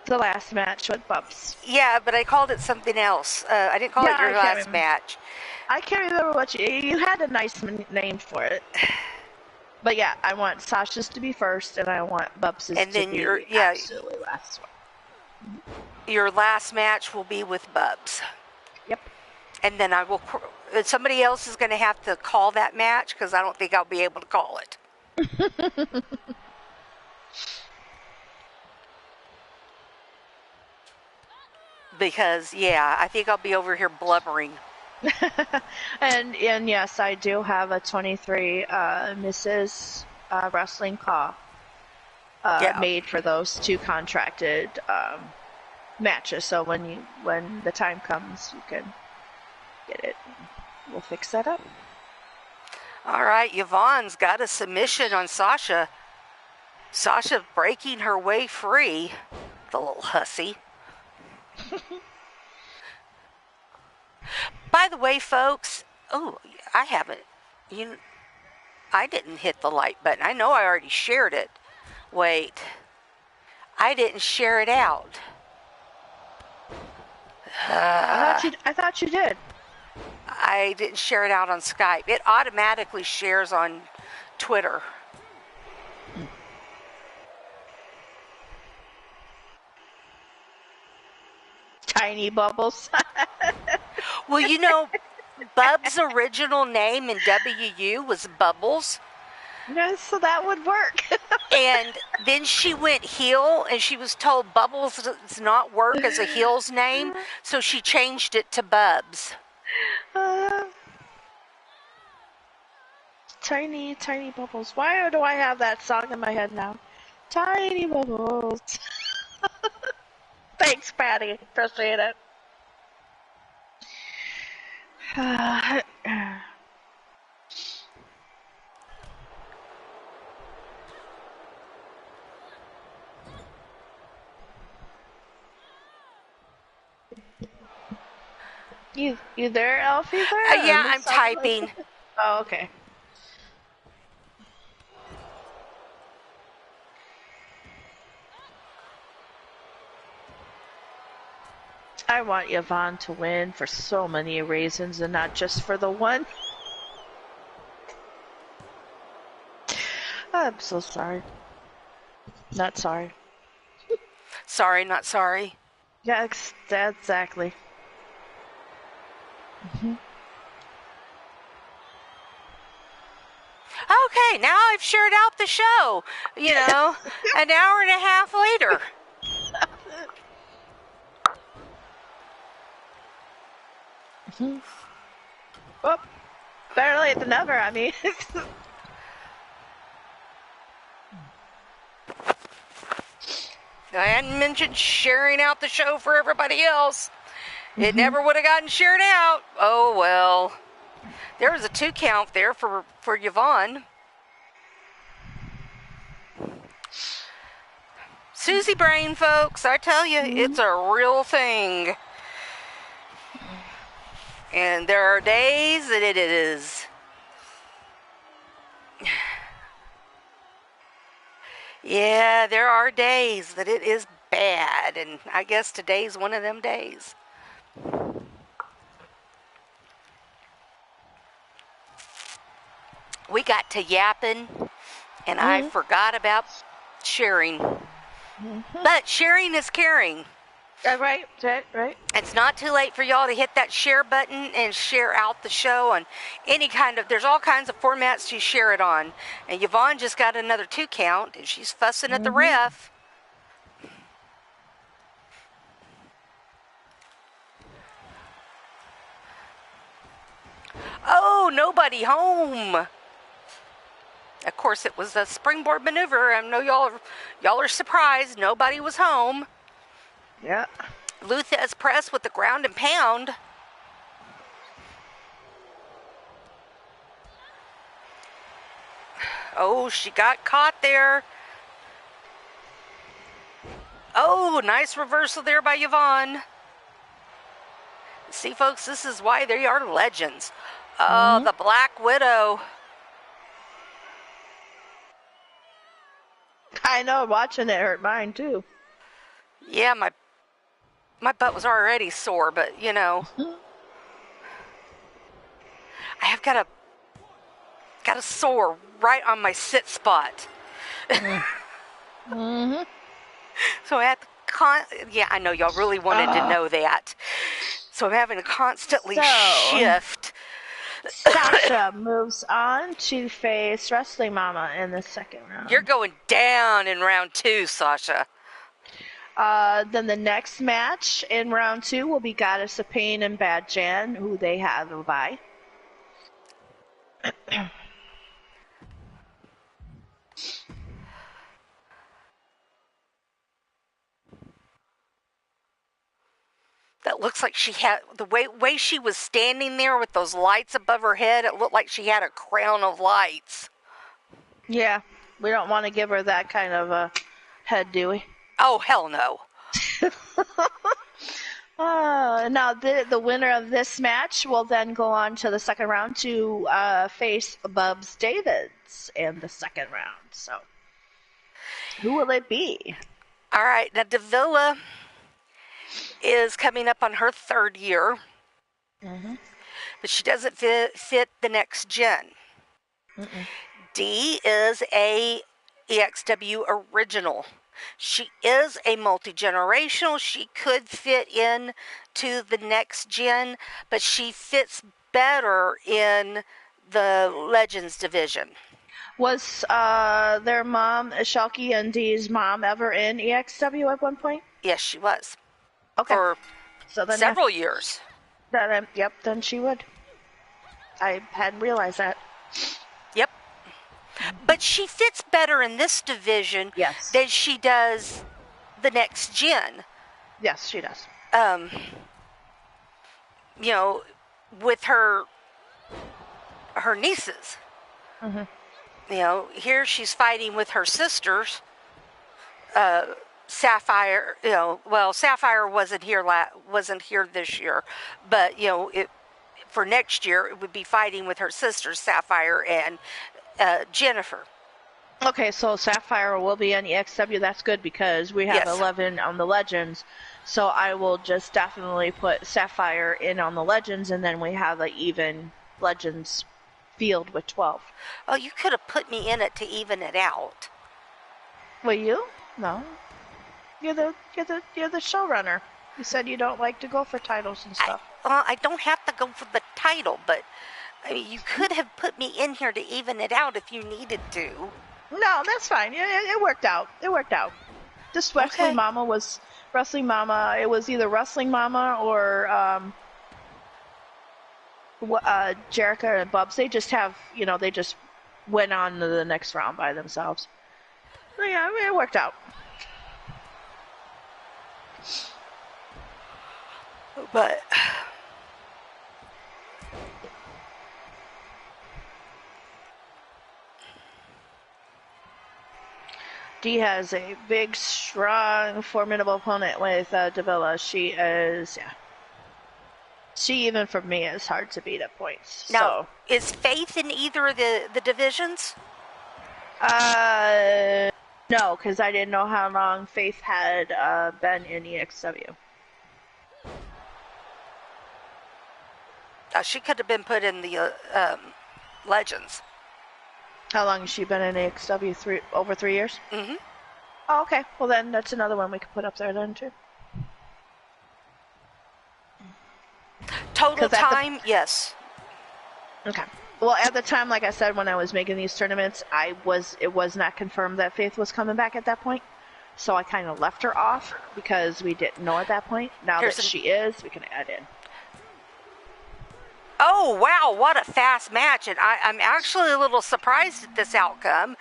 S2: The last match with Bumps.
S1: Yeah, but I called it something else. I didn't call it your last match.
S2: I can't remember what you had a nice name for it. But yeah, I want Sasha's to be first, and I want Bubs's
S1: And
S2: to
S1: then
S2: be
S1: your
S2: absolutely last one.
S1: Your last match will be with Bubs.
S2: Yep.
S1: And then I will. Somebody else is going to have to call that match because I don't think I'll be able to call it. Because yeah, I think I'll be over here blubbering.
S2: and yes, I do have a 23 Mrs. Wrestling call made for those 2 contracted matches. So when the time comes, you can get it. We'll fix that up.
S1: All right, Yvonne's got a submission on Sasha. Sasha breaking her way free, the little hussy. By the way, folks, I didn't hit the like button. I know I already shared it. Wait, I didn't share it out.
S2: I thought you did.
S1: I didn't share it out on Skype. It automatically shares on Twitter.
S2: Tiny Bubbles.
S1: Well, Bub's original name in WU was Bubbles.
S2: Yeah, so that would work.
S1: And then she went heel, and she was told Bubbles does not work as a heel's name, so she changed it to Bubs.
S2: Tiny Bubbles. Why do I have that song in my head now? Tiny Bubbles. Thanks, Patty. Appreciate it. You there, Elfie? There?
S1: Yeah, I'm typing.
S2: Oh, okay. I want Yvonne to win for so many reasons and not just for the one. I'm so sorry. Not sorry.
S1: Sorry, not sorry.
S2: Yeah, exactly. Mm-hmm.
S1: Okay, now I've shared out the show, an hour and a half later.
S2: Mm-hmm. Well, better late than never, I mean.
S1: I hadn't mentioned sharing out the show for everybody else. It never would have gotten shared out. Oh, well. There was a 2 count there for Yvonne. Susie Brain, folks, I tell you, it's a real thing. And there are days that it is. Yeah, there are days that it is bad, and I guess today's one of them days. We got to yapping, and I forgot about sharing. But sharing is caring.
S2: Right.
S1: It's not too late for y'all to hit that share button and share out the show on any kind of, there's all kinds of formats to share it on. And Yvonne just got another 2 count and she's fussing at the ref. Oh, nobody home. Of course, it was a springboard maneuver. I know y'all are surprised. Nobody was home.
S2: Yeah.
S1: Luthez press with the ground and pound. Oh, she got caught there. Oh, nice reversal there by Yvonne. See, folks, this is why they are legends. Oh, the Black Widow.
S2: I know, watching it hurt mine too.
S1: Yeah, my butt was already sore, but you know, I have got a sore right on my sit spot. So I had yeah, I know y'all really wanted to know that. So I'm having to constantly shift.
S2: Sasha moves on to face Wrestling Mama in the second round.
S1: You're going down in round 2, Sasha.
S2: Then the next match in round 2 will be Goddess of Pain and Bad Jan, who they have a bye.
S1: That looks like she had, the way she was standing there with those lights above her head, it looked like she had a crown of lights.
S2: Yeah, we don't want to give her that kind of a head, do we?
S1: Oh, hell no.
S2: Now, the winner of this match will then go on to the second round to face Bubs Davids in the second round. So, who will it be?
S1: All right, now Davila is coming up on her 3rd year, but she doesn't fit the next gen. Dee is a EXW original. She is a multi-generational. She could fit in to the next gen, but she fits better in the Legends division.
S2: Was their mom, Shalky and Dee's mom, ever in EXW at one point?
S1: Yes, she was.
S2: Okay.
S1: For
S2: so then,
S1: several years.
S2: Yep, then she would. I hadn't realized that.
S1: Yep. But she fits better in this division than she does the next gen.
S2: Yes, she does.
S1: You know, with her nieces. You know, here she's fighting with her sisters. Sapphire, you know, well, Sapphire wasn't here this year, but you know, for next year it would be fighting with her sisters, Sapphire and Jennifer.
S2: Okay, so Sapphire will be on EXW. That's good because we have 11 on the Legends. So I will just definitely put Sapphire in on the Legends, and then we have an even Legends field with 12.
S1: Oh, you could have put me in it to even it out.
S2: Will you? No. You're the showrunner. You said you don't like to go for titles and stuff.
S1: I don't have to go for the title, but I mean, you could have put me in here to even it out if you needed to.
S2: No, that's fine. It worked out. This Wrestling Mama was Wrestling Mama. It was either Wrestling Mama or Jerica and Bubs. They just have, they just went on to the next round by themselves. So, yeah, I mean, it worked out.
S1: But
S2: Dee has a big, strong, formidable opponent with Davila. She is, she, even for me, is hard to beat at points.
S1: Now, is Faith in either of the divisions?
S2: No, because I didn't know how long Faith had been in EXW.
S1: She could have been put in the Legends.
S2: How long has she been in EXW? Over 3 years?
S1: Mm-hmm.
S2: Oh, okay. Well, then that's another one we could put up there then, too.
S1: Total time, yes.
S2: Okay. Well, at the time, like I said, when I was making these tournaments, it was not confirmed that Faith was coming back at that point. So I kind of left her off because we didn't know at that point. Now that she is, we can add in.
S1: Oh, wow, what a fast match. And I'm actually a little surprised at this outcome.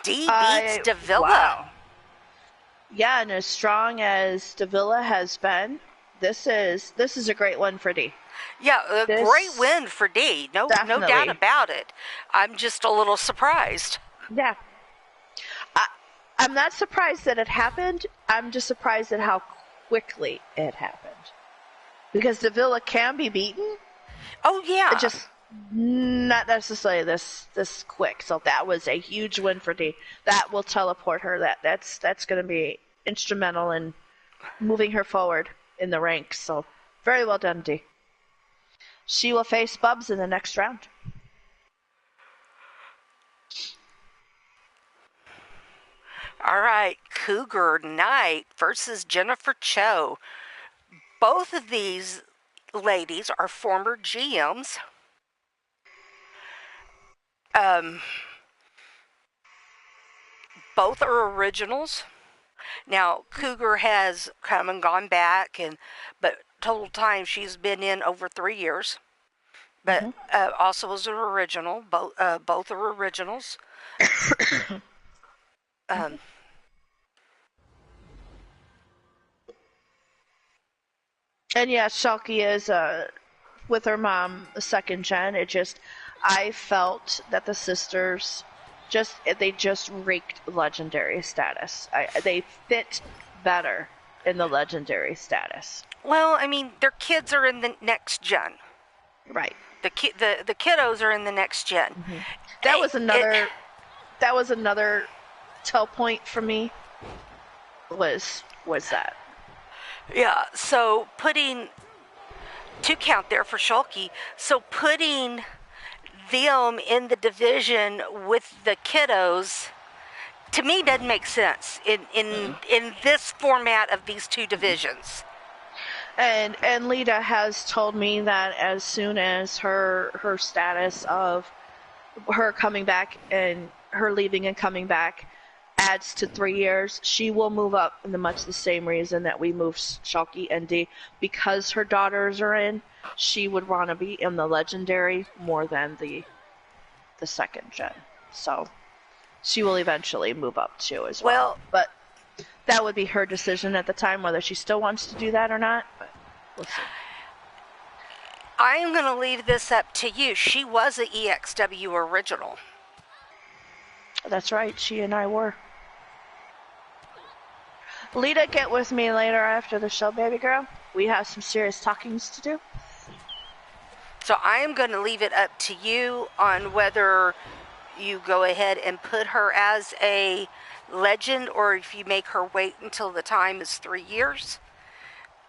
S1: Dee beats Davila.
S2: Wow. Yeah, and as strong as Davila has been, this is a great win for Dee.
S1: Yeah, a great win for Dee. No doubt about it. I'm just a little surprised.
S2: Yeah. I'm not surprised that it happened. I'm just surprised at how quickly it happened. Because Davila can be beaten.
S1: Oh, yeah.
S2: It just not necessarily this quick. So that was a huge win for Dee. That will teleport her. That's going to be instrumental in moving her forward in the ranks. So very well done, Dee. She will face Bubs in the next round.
S1: All right, Cougar Knight versus Jennifer Cho. Both of these ladies are former GMs. Both are originals. Now, Cougar has come and gone back, but total time she's been in over 3 years. But also was an original. Both are originals.
S2: And yeah, Shalky is with her mom, a second gen. I felt that the sisters they just reeked legendary status. They fit better in the legendary status.
S1: Well, I mean, their kids are in the next gen.
S2: Right.
S1: The kiddos are in the next gen.
S2: Mm-hmm. That was another tell point for me. Was that?
S1: Yeah, so putting 2 count there for Shulky. So putting them in the division with the kiddos, to me, doesn't make sense in this format of these 2 divisions.
S2: And Lita has told me that as soon as her status of her coming back and her leaving and coming back adds to 3 years, she will move up in much the same reason that we moved Shulky and Dee. Because her daughters are in, she would want to be in the legendary more than the second gen. So she will eventually move up too as well. But that would be her decision at the time, whether she still wants to do that or not. But we'll see.
S1: I am going to leave this up to you. She was an EXW original.
S2: That's right. She and I were. Lita, get with me later after the show, baby girl. We have some serious talkings to do.
S1: So I am going to leave it up to you on whether you go ahead and put her as a legend or if you make her wait until the time is 3 years.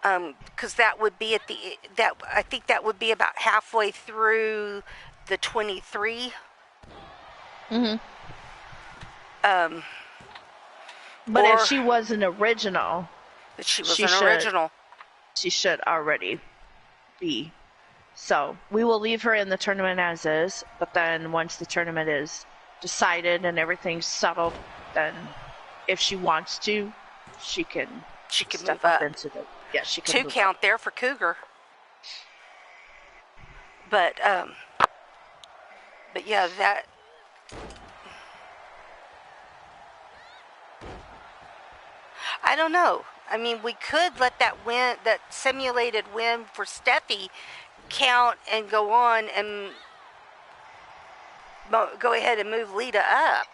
S1: Because that would be I think that would be about halfway through the 23.
S2: Mm-hmm. But if she was an original,
S1: she should
S2: already be. So we will leave her in the tournament as is, but then once the tournament is decided and everything's settled, then if she wants to, she can
S1: move up
S2: into the she can
S1: 2 count there for Cougar. But yeah, that. I don't know. I mean, we could let that simulated win for Steffi count and go on and go ahead and move Lita up.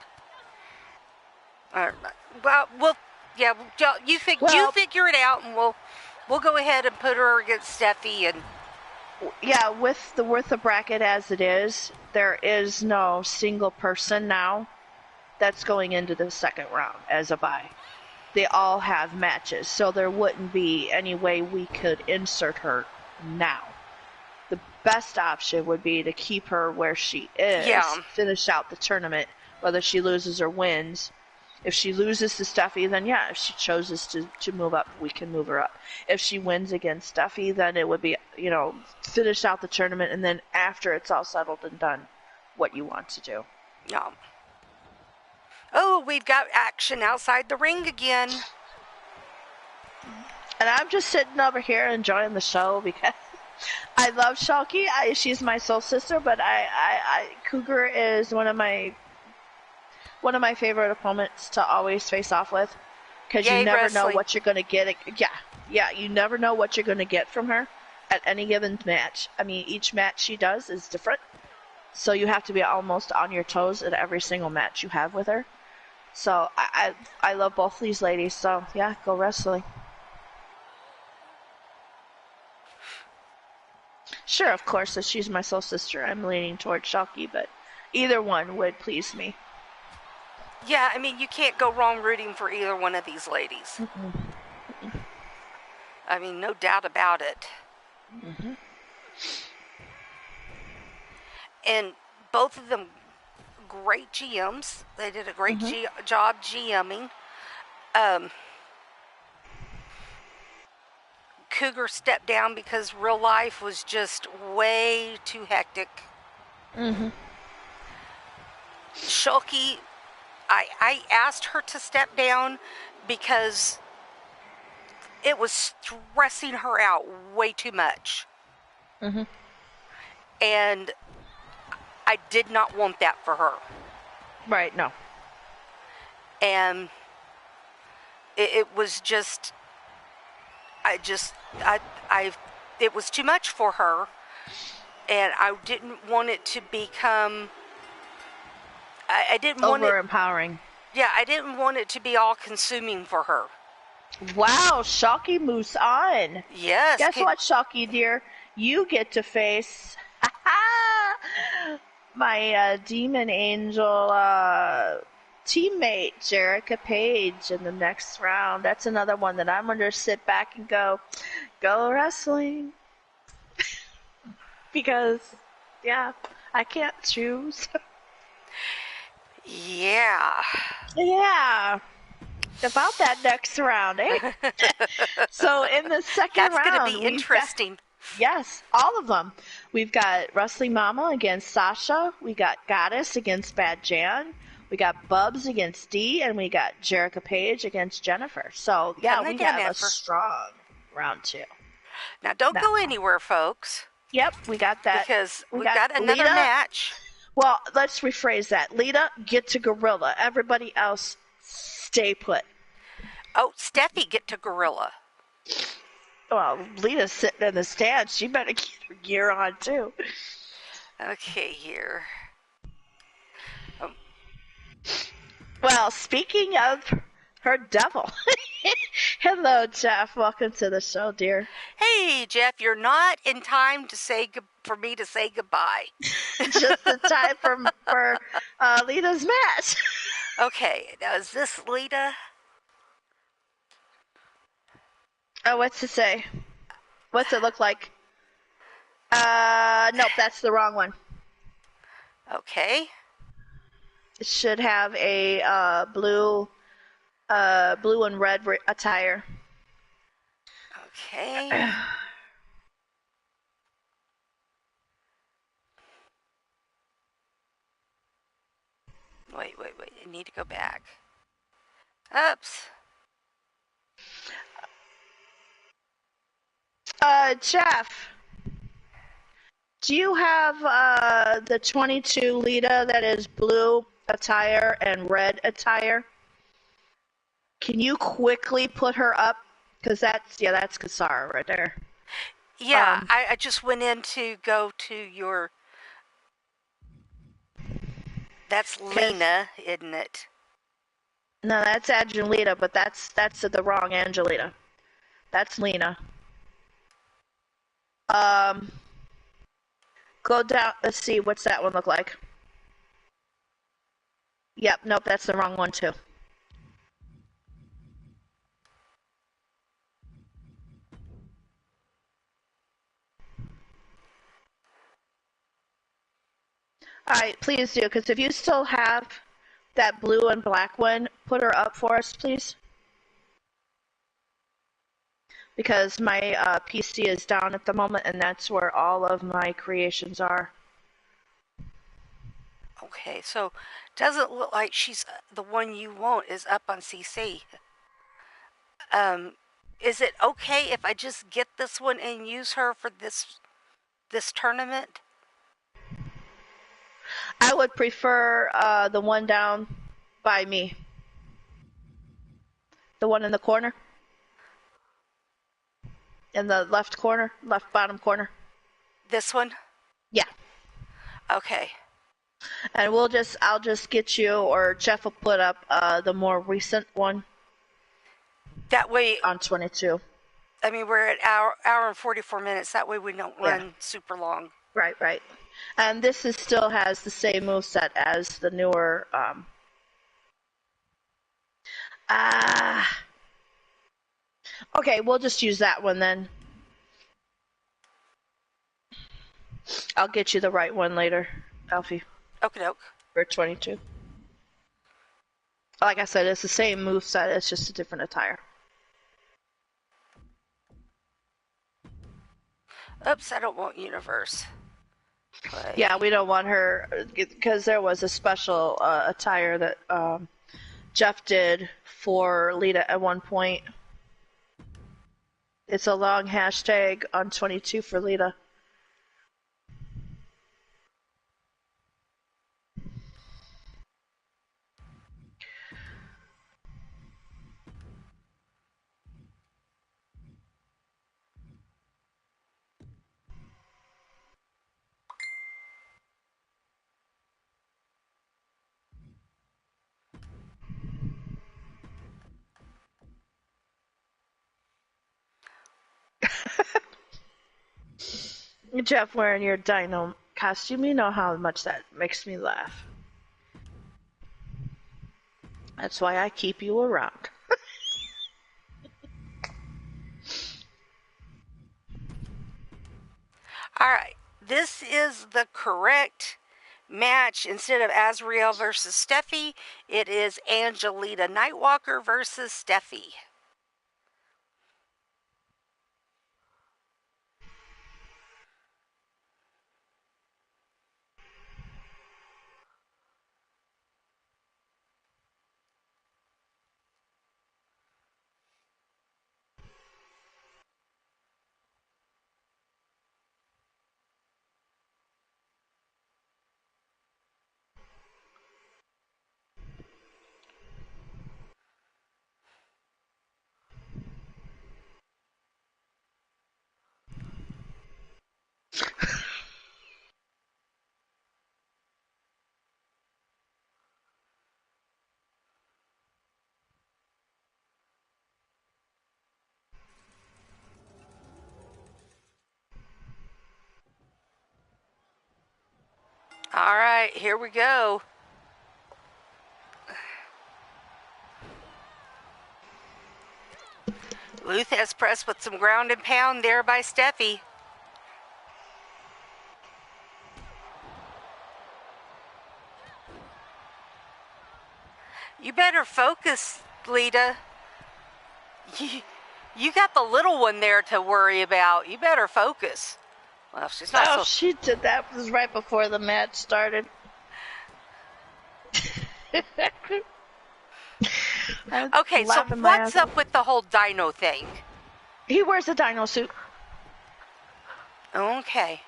S1: You figure it out, and we'll go ahead and put her against Steffi. And
S2: yeah, with the bracket as it is, there is no single person now that's going into the second round as a bye. They all have matches, so there wouldn't be any way we could insert her now. The best option would be to keep her where she is, finish out the tournament, whether she loses or wins, If she loses to Steffi, then yeah, if she chooses to move up, we can move her up. If she wins against Steffi, then it would be, finish out the tournament, and then after it's all settled and done, what you want to do.
S1: No. Oh, we've got action outside the ring again.
S2: And I'm just sitting over here enjoying the show because I love Shalky. She's my soul sister, but Cougar is one of my favorite opponents to always face off with, because you never know what you're going to get. Yeah, you never know what you're going to get from her at any given match. I mean, each match she does is different, so you have to be almost on your toes at every single match you have with her. So I love both these ladies. So yeah, go wrestling. Sure, of course, as she's my soul sister, I'm leaning towards Shalky, but either one would please me.
S1: Yeah, I mean, you can't go wrong rooting for either one of these ladies. I mean, no doubt about it. And both of them great GMs. They did a great job GMing. Cougar stepped down because real life was just way too hectic. Shulky, I asked her to step down because it was stressing her out way too much. And I did not want that for her.
S2: Right, no.
S1: And it was just, it was too much for her. And I didn't want it to become, I didn't want it.
S2: Over-empowering.
S1: Yeah, I didn't want it to be all-consuming for her.
S2: Wow, Shalky moves on.
S1: Yes.
S2: Guess what, Shalky, dear? You get to face my demon angel teammate, Jerica Page, in the next round. That's another one that I'm going to sit back and go wrestling. Because, yeah, I can't choose.
S1: Yeah.
S2: Yeah. About that next round, eh? So in the second round,
S1: that's going to be interesting.
S2: Yes, all of them. We've got Wrestling Mama against Sasha. We got Goddess against Bad Jan. We got Bubs against Dee, and we got Jerica Page against Jennifer. So yeah, we have a strong round 2.
S1: Now don't go anywhere, folks.
S2: Yep, we got that.
S1: Because we got another match.
S2: Well, let's rephrase that. Lita, get to Gorilla. Everybody else, stay put.
S1: Oh, Steffi, get to Gorilla.
S2: Well, Lita's sitting in the stands. She better get her gear on, too.
S1: Okay, here.
S2: Well, speaking of her devil. Hello, Jeff. Welcome to the show, dear.
S1: Hey, Jeff. You're not in time to for me to say goodbye.
S2: Just in time for Lita's match.
S1: Okay. Now, is this Lita?
S2: Oh, what's it say? What's it look like? Nope, that's the wrong one.
S1: Okay.
S2: It should have a blue and red attire.
S1: Okay. Wait. I need to go back. Oops.
S2: Jeff, do you have the 22 Lita that is blue attire and red attire? Can you quickly put her up? Because that's Kasara right there.
S1: Yeah, I just went in to go to your... That's Lena, isn't it?
S2: No, that's Angelita, but that's the wrong Angelita. That's Lena. Go down. Let's see. What's that one look like? Yep. Nope. That's the wrong one too. All right. Please do, because if you still have that blue and black one, put her up for us, please. Because my PC is down at the moment, and that's where all of my creations are.
S1: Okay, so doesn't look like she's the one you want is up on CC. Is it okay if I just get this one and use her for this tournament?
S2: I would prefer the one down by me. The one in the corner. In the left corner, left bottom corner.
S1: This one?
S2: Yeah.
S1: Okay.
S2: And I'll just get you, or Jeff will put up the more recent one.
S1: That way.
S2: On 22.
S1: I mean, we're at hour and 44 minutes. That way we don't run super long.
S2: Right. And this still has the same moveset as the newer. Okay, we'll just use that one then. I'll get you the right one later, Alfie.
S1: Okie doke.
S2: For 22. Like I said, it's the same moveset, it's just a different attire.
S1: Oops, I don't want Universe. Play.
S2: Yeah, we don't want her, because there was a special attire that Jeff did for Lita at one point. It's a long hashtag on 22 for Lita. Jeff wearing your dino costume, you know how much that makes me laugh. That's why I keep you around.
S1: Alright, this is the correct match. Instead of Azrael versus Steffi, it is Angelita Nightwalker versus Steffi. Alright, here we go. Luth has pressed with some ground and pound there by Steffi. You better focus, Lita. You got the little one there to worry about. You better focus. Well, she's not
S2: she did that. It was right before the match started.
S1: Okay, so what's up with the whole dino thing?
S2: He wears a dino suit.
S1: Okay.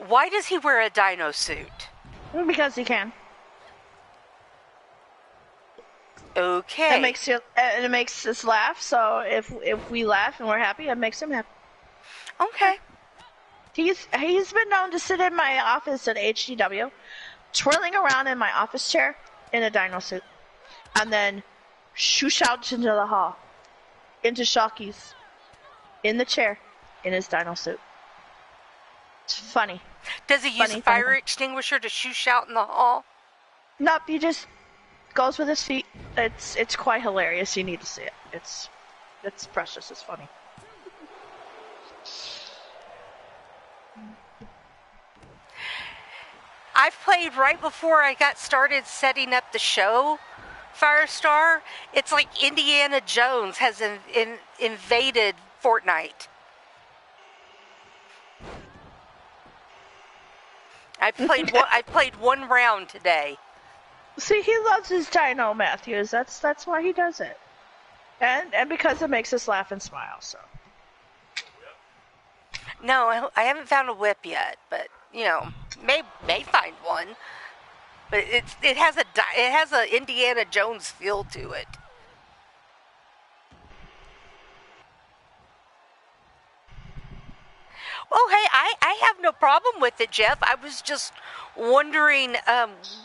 S1: Why does he wear a dino suit?
S2: Because he can.
S1: Okay.
S2: It makes us laugh. So if we laugh and we're happy, it makes him happy.
S1: Okay.
S2: He's been known to sit in my office at HGW, twirling around in my office chair in a dino suit, and then shoosh out into the hall, into Shockies, in the chair, in his dino suit. It's funny.
S1: Does he use a fire extinguisher to shoosh out in the hall?
S2: Nope, he just goes with his feet. It's quite hilarious. You need to see it. It's precious. It's funny.
S1: I've played right before I got started setting up the show, Firestar. It's like Indiana Jones has invaded Fortnite. I played one round today.
S2: See, he loves his dino, Matthews. That's why he does it. And because it makes us laugh and smile, so.
S1: No, I haven't found a whip yet, but may find one. But it has a Indiana Jones feel to it. Oh, hey, I have no problem with it, Jeff. I was just wondering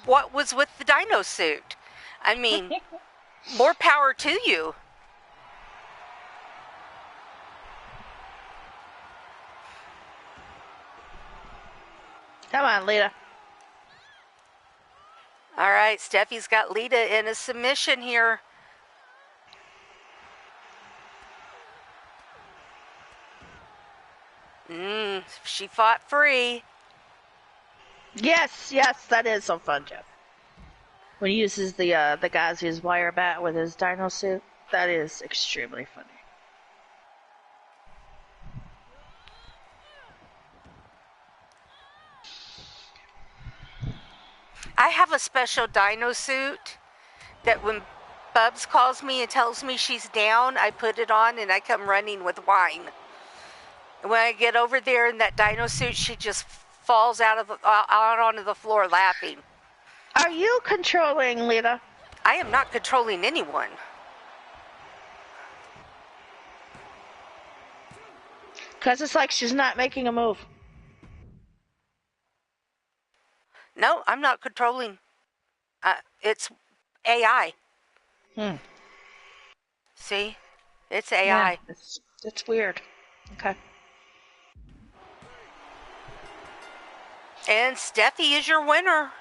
S1: what was with the dino suit. I mean, more power to you.
S2: Come on, Lita.
S1: All right, Steffi's got Lita in a submission here. She fought free.
S2: Yes, that is so fun, Jeff. When he uses the guy's wire bat with his dino suit, that is extremely funny.
S1: I have a special dino suit that when Bubs calls me and tells me she's down, I put it on and I come running with wine. And when I get over there in that dino suit, she just falls out onto the floor laughing.
S2: Are you controlling Lita?
S1: I am not controlling anyone.
S2: Because it's like she's not making a move.
S1: No, I'm not controlling. It's AI. See? It's AI.
S2: Yeah, it's weird. Okay.
S1: And Steffi is your winner.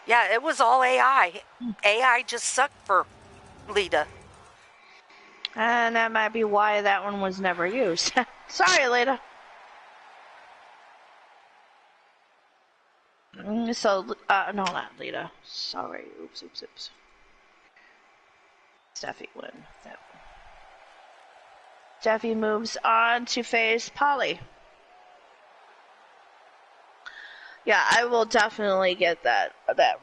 S1: Yeah, it was all AI. AI just sucked for Lita.
S2: And that might be why that one was never used. Sorry, Lita. So, no, not Lita. Sorry. Oops. Steffi win. Steffi moves on to face Polly. Yeah, I will definitely get that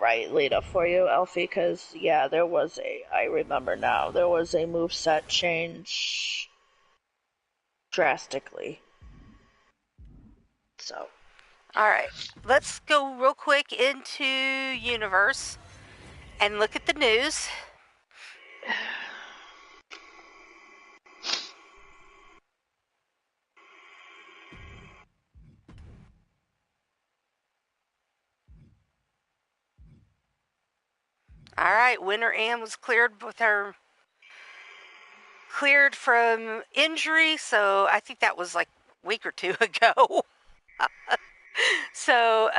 S2: right, Lita, for you, Elfie, because, yeah, I remember now, there was a moveset change drastically. So.
S1: All right, let's go real quick into Universe and look at the news. All right, Winter Ann was cleared from injury, so I think that was like a week or two ago. So,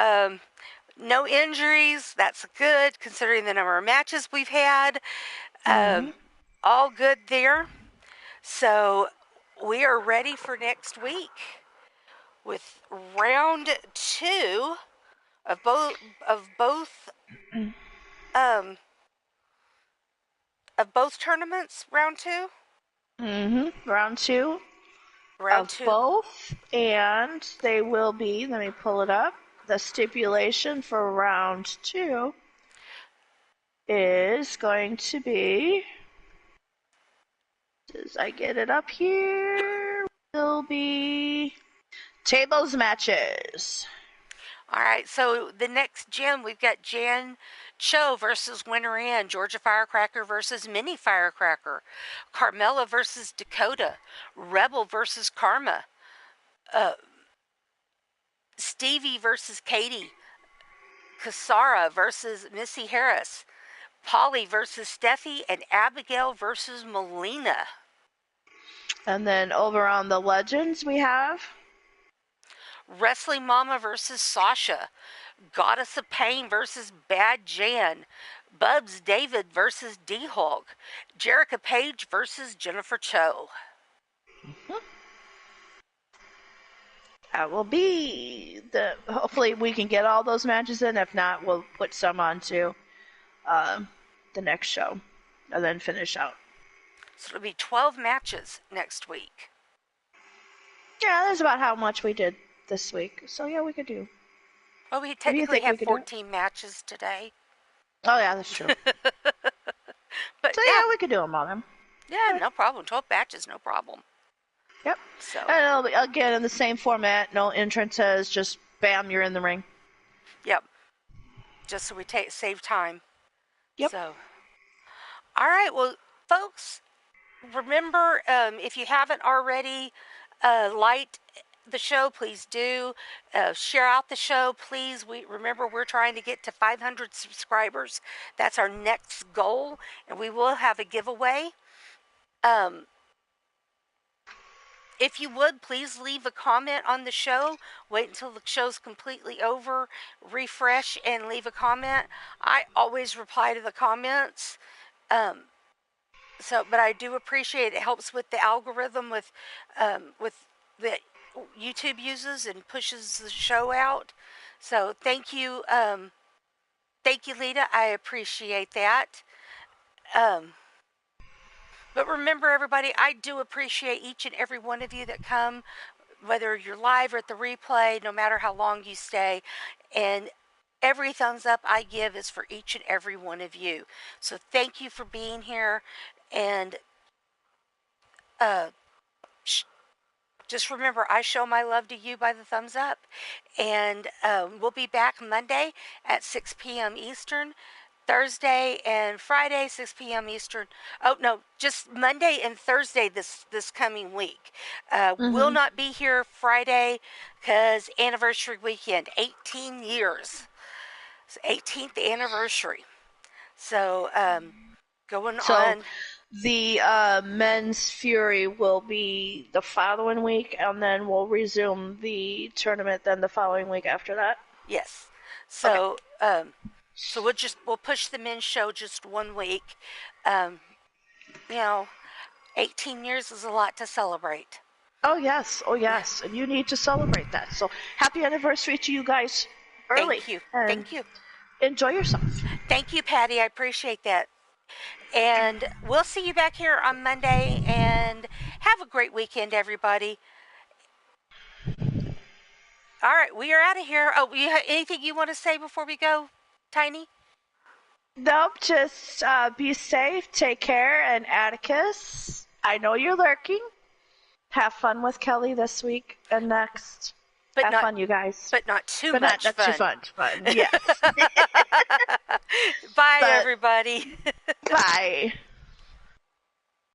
S1: no injuries. That's good considering the number of matches we've had. All good there. So, we are ready for next week with round 2 of both tournaments. Round 2.
S2: Round 2.
S1: Round
S2: of
S1: 2.
S2: Both, and they will be. Let me pull it up. The stipulation for round 2 is going to be. As I get it up here, will be tables matches.
S1: All right, so the next gym, we've got Jan Cho versus Winter Ann, Georgia Firecracker versus Mini Firecracker, Carmela versus Dakota, Rebel versus Karma, Stevie versus Katie, Kasara versus Missy Harris, Polly versus Steffi, and Abigail versus Melina.
S2: And then over on the Legends, we have
S1: Wrestling Mama versus Sasha, Goddess of Pain versus Bad Jan, Bubs David versus D-Hulk, Jerica Page versus Jennifer Cho.
S2: That will be hopefully we can get all those matches in. If not, we'll put some onto the next show and then finish out.
S1: So it'll be 12 matches next week.
S2: Yeah, that's about how much we did this week. So yeah, we could do.
S1: Well, we technically have 14 matches today.
S2: Oh yeah, that's true.
S1: But
S2: so yeah, we could do them all then.
S1: Yeah, no problem. 12 matches, no problem.
S2: Yep.
S1: So
S2: and it'll be, again, in the same format, no entrances, just bam, you're in the ring.
S1: Yep. Just so we save time.
S2: Yep.
S1: So, all right, well, folks, remember, if you haven't already liked the show, please do. Share out the show, please. Remember, we're trying to get to 500 subscribers. That's our next goal, and we will have a giveaway. If you would, please leave a comment on the show. Wait until the show's completely over. Refresh and leave a comment. I always reply to the comments. But I do appreciate it. It helps with the algorithm with that YouTube uses and pushes the show out. So thank you, Lita. I appreciate that. But remember, everybody, I do appreciate each and every one of you that come, whether you're live or at the replay, no matter how long you stay. And every thumbs up I give is for each and every one of you. So thank you for being here. And just remember, I show my love to you by the thumbs up. And we'll be back Monday at 6 p.m. Eastern. Thursday and Friday, 6 p.m. Eastern. Oh, no, just Monday and Thursday this coming week. Will not be here Friday because anniversary weekend, 18 years. It's 18th anniversary. So, going on.
S2: The men's Fury will be the following week, and then we'll resume the tournament then the following week after that?
S1: Yes. So, okay. So we'll push the men's show just 1 week. 18 years is a lot to celebrate.
S2: Oh yes, and you need to celebrate that. So happy anniversary to you guys early.
S1: Thank you.
S2: Enjoy yourself.
S1: Thank you, Patty. I appreciate that. And we'll see you back here on Monday. And have a great weekend, everybody. All right, we are out of here. Oh, anything you want to say before we go, Tiny?
S2: Nope, just be safe, take care, and Atticus, I know you're lurking. Have fun with Kelly this week and next. Have fun, you guys.
S1: But not too much fun.
S2: Not too fun, yes.
S1: Bye, everybody.
S2: Bye.